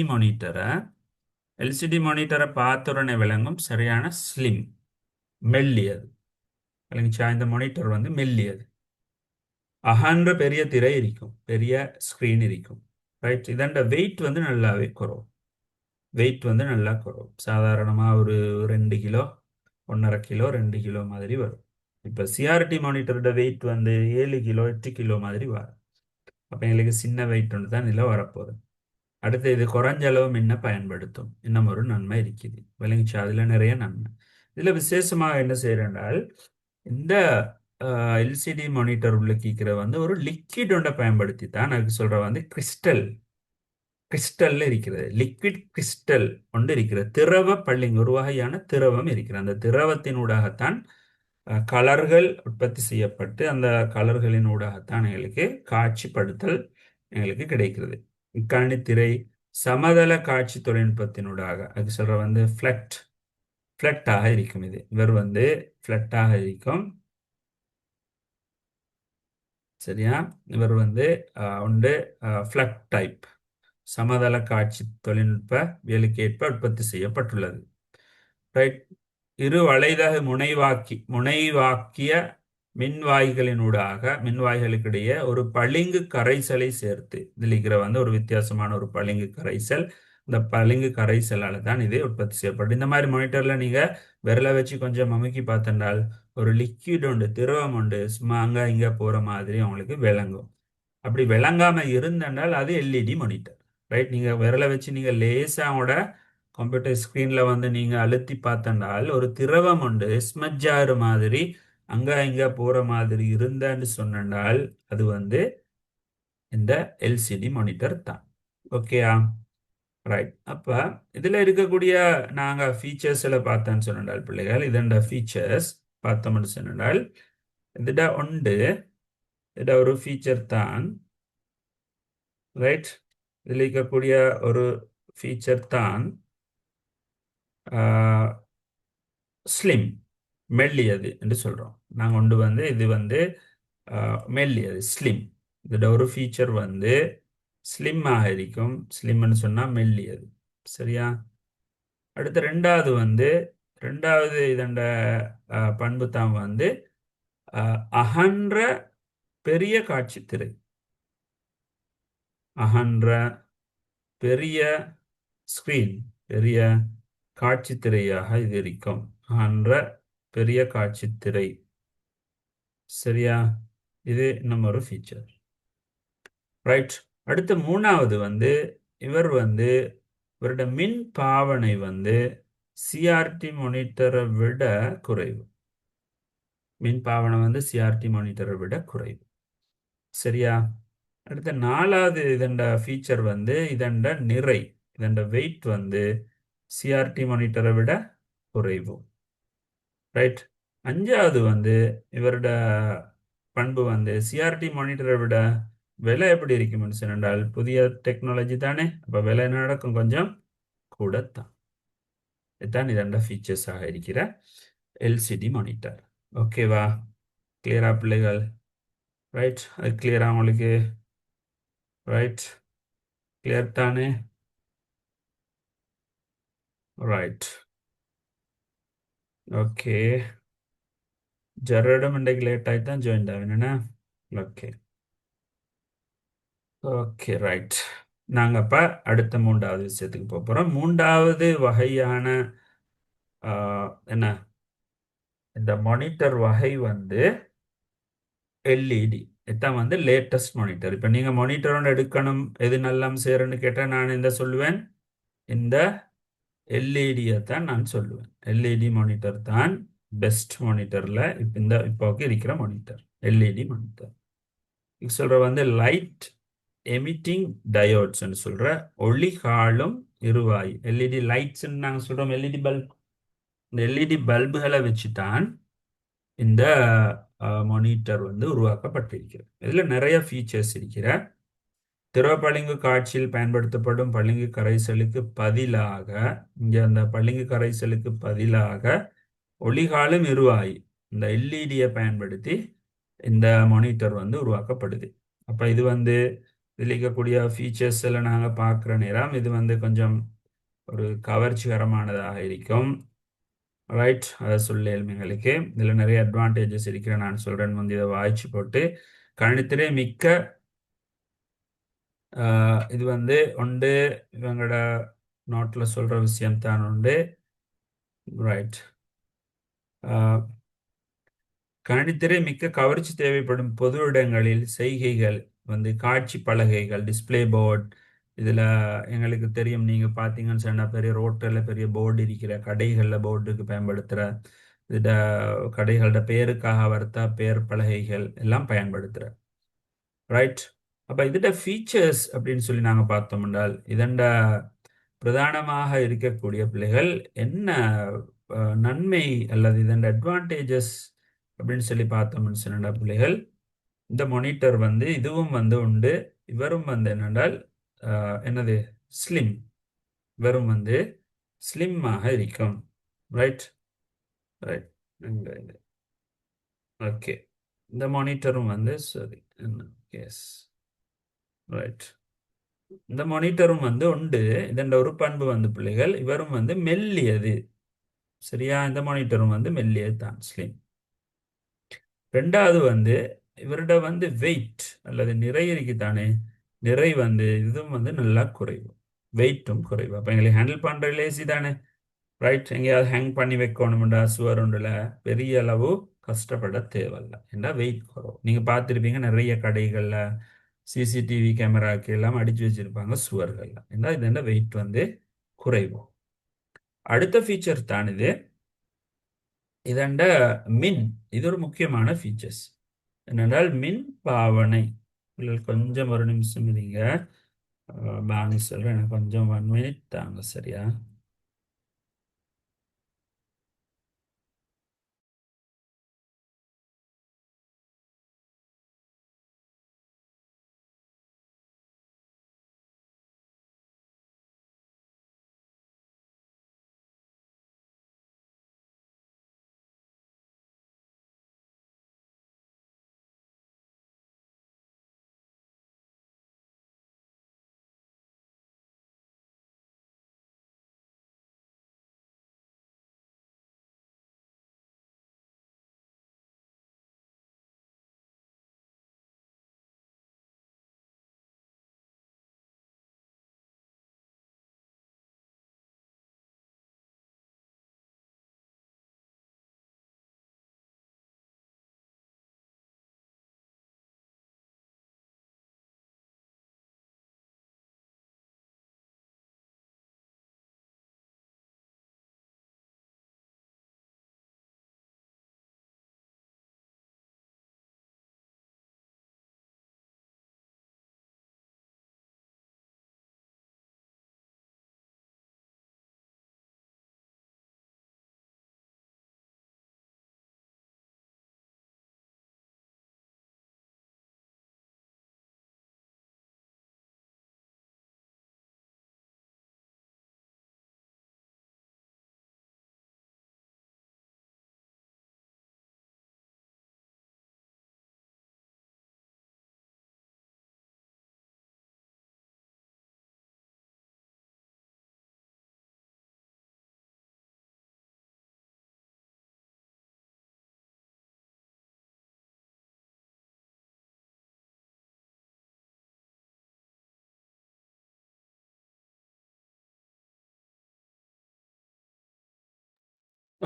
A: மானிட்டரை பார்த்த உடனே விளங்கும் சரியான ஸ்லிம், மெல்லியது. விளங்கிச்சா? இந்த மானிட்டர் வந்து மெல்லியது, அகன்ற பெரிய திரை இருக்கும், பெரிய ஸ்கிரீன் இருக்கும். ரைட். இதண்ட வெயிட் வந்து நல்லாவே குறவும். வெயிட் வந்து நல்லா குறவும். சாதாரணமாக ஒரு 2 கிலோ, 1.5 கிலோ, 2 கிலோ மாதிரி வரும். இப்போ சிஆர்டி மானிட்டரோட வெயிட் வந்து 7 கிலோ, 8 கிலோ மாதிரி வரும். அப்போ எங்களுக்கு சின்ன வெயிட் ஒன்று தான் இதில் வரப்போகுது. அடுத்து இது குறைஞ்ச அளவு முன்ன பயன்படுத்தும். இன்னும் ஒரு நன்மை இருக்குது. விளங்கிச்சா? அதில் நிறைய நன்மை. இதில் விசேஷமாக என்ன செய்யறேன்றால், இந்த எல்சிடி மானிட்டர் உள்ள கீக்கிற வந்து ஒரு லிக்விட் ஒன்றை பயன்படுத்தி தான் அதுக்கு சொல்ற வந்து கிறிஸ்டல்ல இருக்கிறது. லிக்விட் கிறிஸ்டல் ஒன்று இருக்கிறது. திரவ பள்ளிங்க, ஒரு வகையான திரவம் இருக்கிறது. அந்த திரவத்தினூடாகத்தான் கலர்கள் உற்பத்தி செய்யப்பட்டு அந்த கலர்களின் ஊடாகத்தான் எங்களுக்கு காட்சிப்படுத்தல் எங்களுக்கு கிடைக்கிறது. இக்கணினி திரை சமதள காட்சி தொழில்நுட்பத்தினூடாக அது சொல்ற வந்து ஃபிளட்டாக இருக்கும். இவர் வந்து ஃபிளட்டாக இருக்கும். சரியா? இவர் வந்து உண்டு ஃபிளட் டைப் சமதள காட்சி தொழில்நுட்ப வேலைக்கேற்ப உற்பத்தி செய்யப்பட்டுள்ளது. ரைட். இரு வளைதக முனைவாக்கிய மின்வாய்களுக்கிடையே ஒரு பளிங்கு கரைசலை சேர்த்து, இதில் இருக்கிற வந்து ஒரு வித்தியாசமான ஒரு பளிங்கு கரைசல். இந்த பளிங்கு கரைசலால தான் இது உற்பத்தி செய்யப்படும். இந்த மாதிரி மானிட்டர்ல நீங்க விரலை வச்சு கொஞ்சம் அமுக்கி பார்த்தனால் ஒரு லிக்விட் உண்டு, திரவம் உண்டு, சும்மா அங்க இங்க போற மாதிரி உங்களுக்கு விளங்கும். அப்படி விளங்காம இருந்தனால் அது எல்இடி மானிட்டர். ரைட். நீங்க விரலை வச்சு நீங்க லேசா அவங்களோட கம்ப்யூட்டர் ஸ்கிரீன்ல வந்து நீங்க அழுத்தி பார்த்தனால் ஒரு திரவம் உண்டு, ஸ்மஜ் ஆகிற மாதிரி அங்க இங்க போற மாதிரி இருந்தான்னு சொன்னால் அது வந்து இந்த எல்சிடி மானிட்டர் தான். ஓகேயா? ரைட். அப்ப இதுல இருக்கக்கூடிய நாங்க ஃபீச்சர்ஸ்ல பார்த்தோன்னு சொன்னால் பிள்ளைகள், இதோட ஃபீச்சர்ஸ் பார்த்தோம்னு சொன்னால் இதுட உண்டு, இதுட ஒரு ஃபீச்சர் தான். ரைட். இதில் இருக்கக்கூடிய ஒரு ஃபீச்சர் தான் ஸ்லிம், மெல்லியது என்று சொல்றோம். நாங்கள் கொண்டு வந்து இது வந்து மெல்லியது, ஸ்லிம். இதோட ஒரு ஃபீச்சர் வந்து ஸ்லிம்மாக இருக்கும். ஸ்லிம்னு சொன்னா மெல்லியது. சரியா? அடுத்து ரெண்டாவது இதண்ட பண்பு தான் வந்து அகன்ற பெரிய காட்சி திரை, அகன்ற பெரிய ஸ்கிரீன், பெரிய காட்சி திரையாக இது இருக்கும். காண்ற பெரிய காட்சி திரை. சரியா? இது இன்னும் ஒரு ஃபீச்சர். ரைட். அடுத்த மூணாவது வந்து இவர் வந்து இவருடைய மின் பாவனை வந்து சிஆர்டி மானிட்டரை விட குறைவு. மின் பாவனை வந்து சிஆர்டி மானிட்டரை விட குறைவு. சரியா? அடுத்த நாலாவது இதண்ட ஃபீச்சர் வந்து இதண்ட நிறை, இதண்ட வெயிட் வந்து சிஆர்டி மானிட்டரை விட குறைவு. ரைட். அஞ்சாவது வந்து இவரோட பண்பு வந்து சிஆர்டி மானிட்டரை விட விலை எப்படி இருக்கும் என்றால் புதிய டெக்னாலஜி தானே, அப்போ விலை நடக்கும் கொஞ்சம் கூடத்தான். இதுதான் இதண்ட ஃபீச்சர்ஸாக இருக்கிற எல்சிடி மானிட்டர். ஓகேவா? கிளியரா பிள்ளைகள்? ரைட். அது கிளியரா உங்களுக்கு? ரைட். கிளியர் தானே? ரைட். ஓகே. ஜெரடும் இன்றைக்கு லேட் ஆகி தான் ஜாயின் ஆகும் என்ன? ஓகே. Okay right. நாங்கள் அப்போ அடுத்த மூன்றாவது விஷயத்துக்கு போக போகிறோம். மூன்றாவது வகையான என்ன இந்த மானிட்டர் வகை வந்து எல்இடி. இதுதான் வந்து லேட்டஸ்ட் மானிட்டர். இப்போ நீங்கள் மானிட்டரோட எடுக்கணும் எது நல்லா சேருன்னு கேட்டால் நான் இந்த சொல்லுவேன், இந்த எல்இடியை தான் நான் சொல்லுவேன். எல்இடி மானிட்டர் தான் பெஸ்ட் மானிட்டரில் இப்போக்கு இருக்கிற மானிட்டர் எல்இடி மானிட்டர். சொல்கிற வந்து லைட் எமிட்டிங் டயோட்ஸ்ன்னு சொல்கிற ஒளி காலும் இருவாய் எல்இடி லைட்ஸ்ன்னு நாங்கள் சொல்கிறோம். LED bulb. இந்த எல்இடி பல்புகளை வச்சுதான் இந்த மானிட்டர் வந்து உருவாக்கப்பட்டிருக்கிறது. இதில் நிறைய ஃபீச்சர்ஸ் இருக்கிற திரவப்பளிங்கு காட்சியில் பயன்படுத்தப்படும் பளிங்கு கரைசலுக்கு பதிலாக இங்கே அந்த பளிங்கு கரைசலுக்கு பதிலாக ஒளிகாலும் இருவாய் இந்த எல்இடியை பயன்படுத்தி இந்த மானிட்டர் வந்து உருவாக்கப்படுது. அப்போ இது வந்து இதில் இருக்கக்கூடிய ஃபீச்சர்ஸ் எல்லாம் நாங்கள் பார்க்குற நேரம் இது வந்து கொஞ்சம் ஒரு கவர்ச்சிகரமானதாக இருக்கும். ரைட். அதை சொல்ல எங்களுக்கு இதில் நிறைய அட்வான்டேஜஸ் இருக்கிற நான் சொல்கிறேன். வந்து இதை வாய்ச்சி போட்டு கணித்திலே மிக்க இது வந்து உண்டு இவங்களோட நோட்டில் சொல்கிற விஷயம்தான் உண்டு. ரைட். கணித்திரை மிக்க கவர்ச்சி தேவைப்படும் பொது இடங்களில் செய்கைகள் வந்து காட்சி பலகைகள் டிஸ்பிளே போர்ட். இதில் எங்களுக்கு தெரியும், நீங்கள் பார்த்தீங்கன்னு சொன்னால் பெரிய ரோட்டில் பெரிய போர்டு இருக்கிற கடைகளில் போர்டுக்கு பயன்படுத்துகிற இதில் கடைகளோட பேருக்காக வர்த்தா பேர் பலகைகள் எல்லாம் பயன்படுத்துகிற. ரைட். அப்போ இதோட ஃபீச்சர்ஸ் அப்படின்னு சொல்லி நாங்கள் பார்த்தோம் என்றால் இதண்ட பிரதானமாக இருக்கக்கூடிய பிள்ளைகள் என்ன நன்மை அல்லது இதன் அட்வான்டேஜஸ் அப்படின்னு சொல்லி பார்த்தோம்னு சொன்ன பிள்ளைகள், இந்த மானிட்டர் வந்து இதுவும் வந்து உண்டு. இவரும் வந்து என்னென்றால் என்னது ஸ்லிம். இவரும் வந்து ஸ்லிம்மாக இருக்கும். ரைட். ரைட். ஓகே. இந்த மானிட்டரும் வந்து சரி. எஸ். ரைட். இந்த மானிட்டரும் வந்து உண்டு. இதன் ஒரு பண்பு வந்து பிள்ளைகள் இவரும் வந்து மெல்லியது. சரியா? இந்த மானிட்டரும் வந்து மெல்லியது தான், ஸ்லிம். ரெண்டாவது வந்து இவரோட வந்து வெயிட் அல்லது நிறை இருக்குதானே, நிறை வந்து இதுவும் வந்து நல்லா குறைவு, வெயிட்டும் குறைவு. அப்போ எங்களுக்கு ஹேண்டில் பண்ணுற லேசி தானே. ரைட். எங்கேயாவது ஹேங் பண்ணி வைக்கணும்டா சுவர் ஒன்றில் பெரிய அளவு கஷ்டப்பட தேவையில்லை. ஏன்னா வெயிட் குறைவு. நீங்கள் பார்த்துருப்பீங்க நிறைய கடைகளில் சிசிடிவி கேமராக்கு எல்லாம் அடித்து வச்சிருப்பாங்க சுவர்களில். ஏன்னா இது என்ன வெயிட் வந்து குறைவு. அடுத்த ஃபீச்சர் தான் இது. இதண்ட மின் இது ஒரு முக்கியமான ஃபீச்சர்ஸ் என்னென்றால் மின் பாவனை. கொஞ்சம் ஒரு நிமிஷம் இருங்க. பாணி சொல்கிறேன், எனக்கு கொஞ்சம் 1 மினிட் தாங்க. சரியா?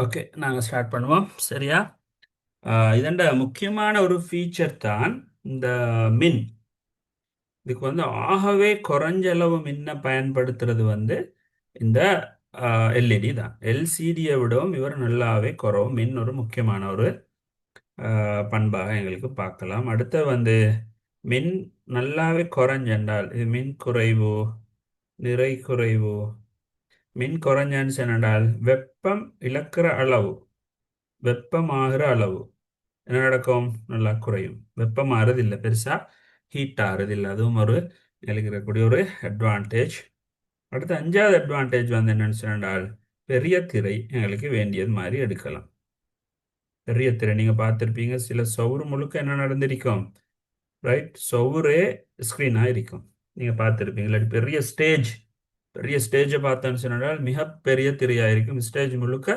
A: ஓகே, நாங்கள் ஸ்டார்ட் பண்ணுவோம். சரியா? இதண்ட முக்கியமான ஒரு ஃபீச்சர் தான் இந்த மின். இதுக்கு வந்து ஆகவே குறைஞ்ச அளவு மின்னை பயன்படுத்துறது வந்து இந்த எல்இடி தான். எல்சிடியை விடவும் இவர் நல்லாவே குறவும் மின் ஒரு முக்கியமான ஒரு பண்பாக எங்களுக்கு பார்க்கலாம். அடுத்து வந்து மின் நல்லாவே குறைஞ்சென்றால் இது மின் குறைவு, நிறை குறைவு. மின் குறைஞ்சன்னு சொன்னால் வெப்பம் இழக்கிற அளவு, வெப்பமாகிற அளவு என்ன நடக்கும்? நல்லா குறையும். வெப்பம் ஆறுதில்லை, பெருசா ஹீட் ஆறுதில்லை. அதுவும் ஒரு எங்களுக்கு இருக்கக்கூடிய ஒரு அட்வான்டேஜ். அடுத்து அஞ்சாவது அட்வான்டேஜ் வந்து என்னன்னு சொன்னால் பெரிய திரை எங்களுக்கு வேண்டியது மாதிரி எடுக்கலாம். பெரிய திரை நீங்க பார்த்துருப்பீங்க, சில சவுறு முழுக்க என்ன நடந்திருக்கும்? ரைட், சவுரே ஸ்க்ரீனாக இருக்கும். நீங்க பார்த்துருப்பீங்க. இல்லாட்டி பெரிய ஸ்டேஜ், பெரிய ஸ்டேஜை பார்த்தோன்னு சொன்னால் மிகப்பெரிய திரையாக இருக்கும். ஸ்டேஜ் முழுக்க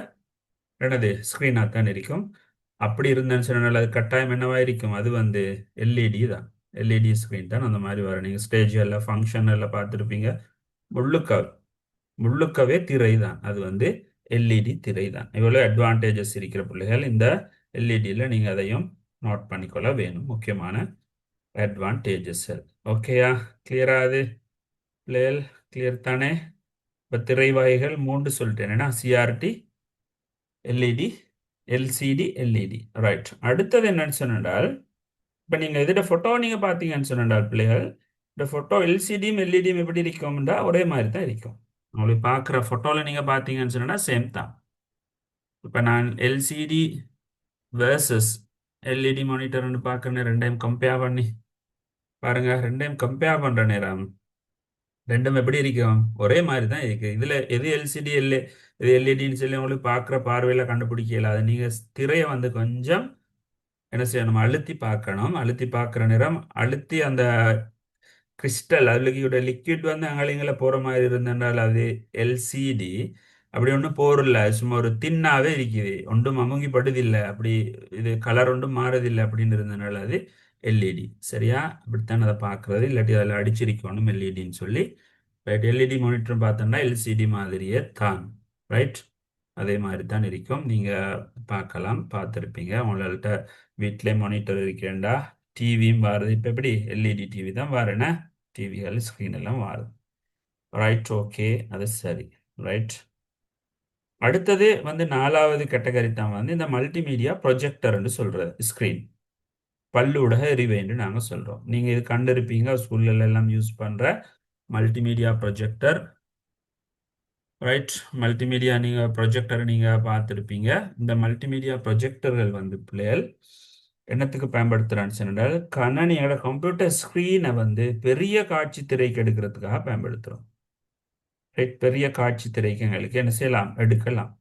A: என்னது ஸ்க்ரீனாக தான் இருக்கும். அப்படி இருந்தேன்னு சொன்னால் அது கட்டாயம் என்னவா இருக்கும்? அது வந்து எல்இடி தான். எல்இடி ஸ்க்ரீன் தான் அந்த மாதிரி வரும். நீங்கள் ஸ்டேஜ் எல்லாம் ஃபங்க்ஷன் எல்லாம் பார்த்துருப்பீங்க, முழுக்க முழுக்கவே திரை தான். அது வந்து எல்இடி திரை தான். இவ்வளோ அட்வான்டேஜஸ் இருக்கிற பிள்ளைகள் இந்த எல்இடியில் நீங்கள் அதையும் நோட் பண்ணிக்கொள்ள வேணும். முக்கியமான அட்வான்டேஜஸ். ஓகேயா? கிளியரா? அது பிள்ளைகள் கிளியர் தானே? இப்போ திரை வகைகள் மூன்று சொல்லிட்டேன். ஏன்னா CRT, LED, LCD, LED. Right. அடுத்தது என்னன்னு சொன்னால் இப்போ நீங்கள் இதோட ஃபோட்டோ நீங்கள் பார்த்தீங்கன்னு சொன்னால் பிள்ளைகள், இந்த ஃபோட்டோ எல்சிடியும் எல்இடியும் எப்படி இருக்கும்டா ஒரே மாதிரி தான் இருக்கும். உங்களுக்கு பார்க்குற ஃபோட்டோவில் நீங்கள் பார்த்தீங்கன்னு சொன்னால் சேம் தான். இப்போ நான் எல்சிடி வேர்சஸ் எல்இடி மானிட்டர்னு பார்க்குறேன். ரெண்டையும் கம்பேர் பண்ணி பாருங்க. ரெண்டையும் கம்பேர் பண்ணுற நேரம் ரெண்டும் எப்படி இருக்கும்? ஒரே மாதிரி தான் இருக்கு. இதில் எது எல்சிடி இது எல்இடின்னு சொல்லி உங்களுக்கு பார்க்குற பார்வையில் கண்டுபிடிக்கல. அது நீங்கள் திரையை வந்து கொஞ்சம் என்ன செய்யணும்? அழுத்தி பார்க்கணும். அழுத்தி பார்க்குற நேரம் அழுத்தி அந்த கிறிஸ்டல் அதுல லிக்விட் வந்து அங்கலிங்களை போற மாதிரி இருந்தனால் அது எல்சிடி. அப்படி ஒன்றும் போரில்ல, சும்மா ஒரு தின்னாவே இருக்குது, ஒன்றும் அமுங்கி படுதில்லை, அப்படி இது கலர் ஒன்றும் மாறதில்லை அப்படின்னு இருந்தனால அது எல்இடி. சரியா? அப்படித்தான் அதை பார்க்கறது. இல்லாட்டி அதில் அடிச்சிருக்கணும் எல்இடின்னு சொல்லி. ரைட். எல்இடி மானிட்டர் பார்த்தோம்னா எல்சிடி மாதிரியே தான். ரைட். அதே மாதிரி தான் இருக்கும். நீங்கள் பார்க்கலாம், பார்த்துருப்பீங்க. உங்கள்கிட்ட வீட்டிலே மானிட்டர் இருக்கேன்டா. டிவியும் வாருது. இப்போ எப்படி எல்இடி டிவி தான் வாருண்ணே. டிவிகள் ஸ்க்ரீன் எல்லாம் வாருது. ரைட். ஓகே, அது சரி. ரைட். அடுத்தது வந்து நாலாவது கேட்டகரி தான் வந்து இந்த மல்டிமீடியா ப்ரொஜெக்டர்னு சொல்கிறது. ஸ்க்ரீன் பல்லூடக எரிவேன்னு நாங்கள் சொல்கிறோம். நீங்கள் இது கண்டிருப்பீங்க ஸ்கூல்ல எல்லாம் யூஸ் பண்ணுற மல்டிமீடியா ப்ரொஜெக்டர். ரைட். மல்டிமீடியா நீங்கள் ப்ரொஜெக்டரை நீங்கள் பார்த்துருப்பீங்க. இந்த மல்டிமீடியா ப்ரொஜெக்டர்கள் வந்து பிள்ளைகள் என்னத்துக்கு பயன்படுத்துகிறான்னு சொன்னால் கணனியோட கம்ப்யூட்டர் ஸ்க்ரீனை வந்து பெரிய காட்சி திரைக்கு எடுக்கிறதுக்காக பயன்படுத்துகிறோம். ரைட். பெரிய காட்சி திரைக்கு எங்களுக்கு என்ன செய்யலாம்? எடுக்கலாம்.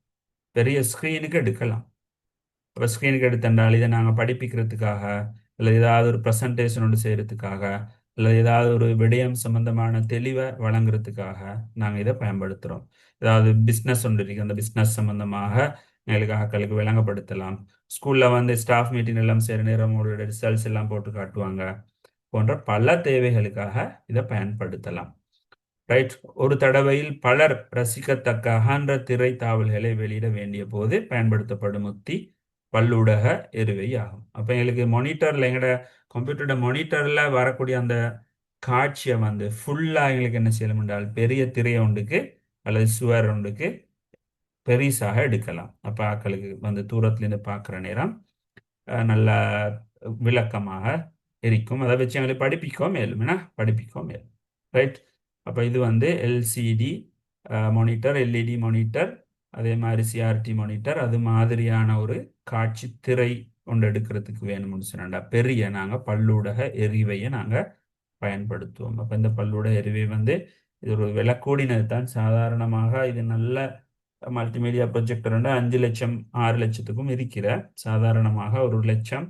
A: பெரிய ஸ்க்ரீனுக்கு எடுக்கலாம். இப்போ ஸ்க்ரீனுக்கு எடுத்தென்றால் இதை நாங்கள் படிப்பிக்கிறதுக்காக, இல்லை ஏதாவது ஒரு ப்ரெசன்டேஷன் ஒன்று செய்கிறதுக்காக, இல்லை ஏதாவது ஒரு விடயம் சம்பந்தமான தெளிவை வழங்குறதுக்காக நாங்கள் இதை பயன்படுத்துகிறோம். ஏதாவது பிஸ்னஸ் ஒன்று இருக்குது, அந்த பிஸ்னஸ் சம்பந்தமாக எங்களுக்கு ஆட்களுக்கு விளங்கப்படுத்தலாம். ஸ்கூலில் வந்து ஸ்டாஃப் மீட்டிங் எல்லாம் செய்கிற நேரம் உங்களோட ரிசல்ட்ஸ் எல்லாம் போட்டு காட்டுவாங்க. போன்ற பல தேவைகளுக்காக இதை பயன்படுத்தலாம். ரைட். ஒரு தடவையில் பலர் ரசிக்கத்தக்க அகன்ற திரை தாவல்களை வெளியிட வேண்டிய போது பயன்படுத்தப்படும் உத்தி பல்லூடக எருவை ஆகும். அப்போ எங்களுக்கு மானிட்டரில் எங்களோட கம்ப்யூட்டரோட மானிட்டரில் வரக்கூடிய அந்த காட்சியை வந்து ஃபுல்லாக எங்களுக்கு என்ன செய்யலாம் என்றால் பெரிய திரை ஒன்றுக்கு அல்லது சுவர் ஒன்றுக்கு பெரிசாக எடுக்கலாம். அப்போ ஆக்களுக்கு வந்து தூரத்துலேருந்து பார்க்குற நேரம் நல்ல விளக்கமாக இருக்கும். அதை வச்சு எங்களுக்கு படிப்பிக்கவும் மேலும் படிப்பிக்கவும் மேலும். ரைட். அப்போ இது வந்து எல்சிடி மானிட்டர், எல்இடி மானிட்டர், அதே மாதிரி சிஆர்டி மானிட்டர், அது மாதிரியான ஒரு காட்சி திரை ஒன்று எடுக்கிறதுக்கு வேணும்னு சொன்னா பெரிய நாங்கள் பல்லூடக எரிவையை நாங்கள் பயன்படுத்துவோம். அப்போ இந்த பல்லூடக எரிவை வந்து இது ஒரு விலை கூடினது தான். சாதாரணமாக இது நல்ல மல்டிமீடியா ப்ரொஜெக்டர் 5 லட்சம் 6 லட்சத்துக்கும் இருக்கிற, சாதாரணமாக 1 லட்சம்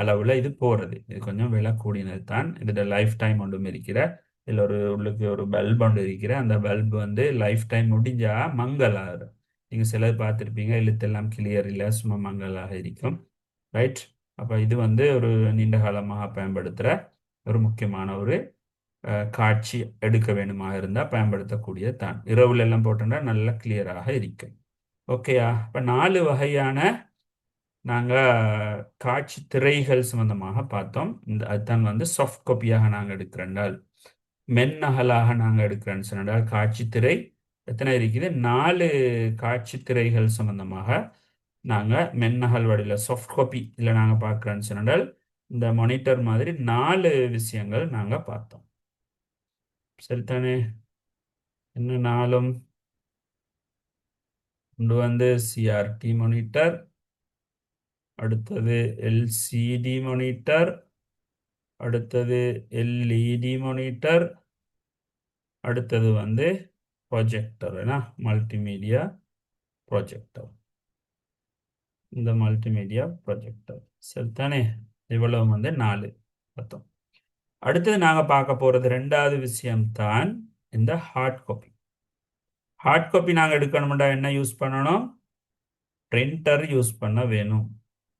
A: அளவில் இது போகிறது. இது கொஞ்சம் விலை கூடினது தான். இதோட லைஃப் டைம் ஒன்றும் இருக்கிற, இதில் ஒரு உள்ளுக்கு ஒரு பல்ப் ஒன்று இருக்கிற, அந்த பல்ப் வந்து லைஃப் டைம் முடிஞ்சா மங்கலாக. நீங்கள் சிலர் பார்த்துருப்பீங்க, எழுத்தெல்லாம் கிளியர் இல்லை, சும்மா மங்கலாக இருக்கும். ரைட். அப்போ இது வந்து ஒரு நீண்ட காலமாக பயன்படுத்துகிற ஒரு முக்கியமான ஒரு காட்சி எடுக்க வேணுமாக இருந்தால் பயன்படுத்தக்கூடிய தான். இரவுல எல்லாம் போட்டோம்னா நல்லா கிளியராக இருக்கும். ஓகேயா? இப்போ 4 வகையான நாங்கள் காட்சி திரைகள் சம்பந்தமாக பார்த்தோம். அதுதான் வந்து சாஃப்ட் காப்பியாக நாங்கள் எடுக்கிறோம். மென்னகலாக நாங்கள் எடுக்கிறோன்னு சொன்னால் காட்சி திரை எத்தனை இருக்குது? 4 காட்சி திரைகள் சம்பந்தமாக நாங்கள் மென்னகல் வடிவில் சாஃப்ட் காப்பி இல்லை நாங்கள் பார்க்குறோன்னு சொன்னால் இந்த மானிட்டர் மாதிரி 4 விஷயங்கள் நாங்கள் பார்த்தோம். சரிதானே? இன்னும் 4ம் ஒன்று வந்து சிஆர்டி மானிட்டர், அடுத்தது எல்சிடி மானிட்டர், அடுத்தது எல்இடி மானிட்டர், அடுத்தது வந்து ப்ரொஜெக்டர், ஏன்னா மல்டிமீடியா ப்ரொஜெக்டர். இந்த மல்டிமீடியா ப்ரொஜெக்டர் சரிதானே? இவ்வளவு வந்து 4 பார்த்தோம். அடுத்தது நாங்கள் பார்க்க போகிறது 2வது விஷயம்தான் இந்த ஹார்ட் காப்பி. ஹார்ட் காப்பி நாங்கள் எடுக்கணும்னா என்ன யூஸ் பண்ணணும்? பிரிண்டர் யூஸ் பண்ண வேணும்.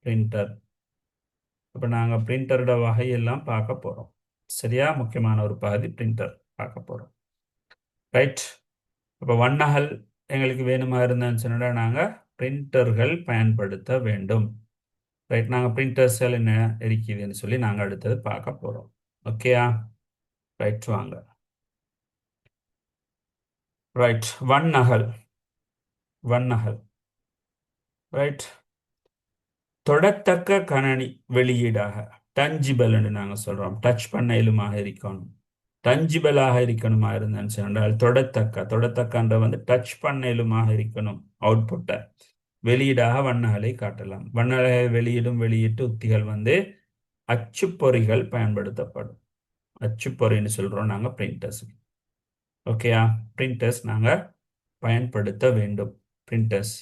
A: பிரிண்டர். இப்போ நாங்கள் பிரிண்டரோட வகையெல்லாம் பார்க்க போகிறோம். சரியா? முக்கியமான ஒரு பகுதி பிரிண்டர் பார்க்க போகிறோம். ரைட். இப்போ வண்ணகள் எங்களுக்கு வேணுமா இருந்தான்னு சொன்னால் நாங்கள் பிரிண்டர்கள் பயன்படுத்த வேண்டும். ரைட். நாங்கள் பிரிண்டர்ஸ்கள் என்ன இருக்குதுன்னு சொல்லி நாங்கள் அடுத்தது பார்க்க போகிறோம். ஓகேயா? ரைட். வாங்க. ரைட். வண்ணகள். வண்ணகள். ரைட். தொடத்தக்க கணனி வெளியீடாக டஞ்சிபிள்னு நாங்கள் சொல்கிறோம். டச் பண்ண இயலுமாக இருக்கணும். டஞ்சிபிளாக இருக்கணுமா இருந்தேன்னு சொன்னால் தொடத்தக்கன்ற வந்து டச் பண்ண இயலுமாக இருக்கணும். அவுட்புட்டை வெளியீடாக வண்ணகளை காட்டலாம். வண்ணகளை வெளியிடும் வெளியீட்டு உத்திகள் வந்து அச்சுப்பொறிகள் பயன்படுத்தப்படும். அச்சுப்பொறின்னு சொல்கிறோம் நாங்கள் பிரிண்டர்ஸ். ஓகேயா? பிரிண்டர்ஸ் நாங்கள் பயன்படுத்த வேண்டும். பிரிண்டர்ஸ்.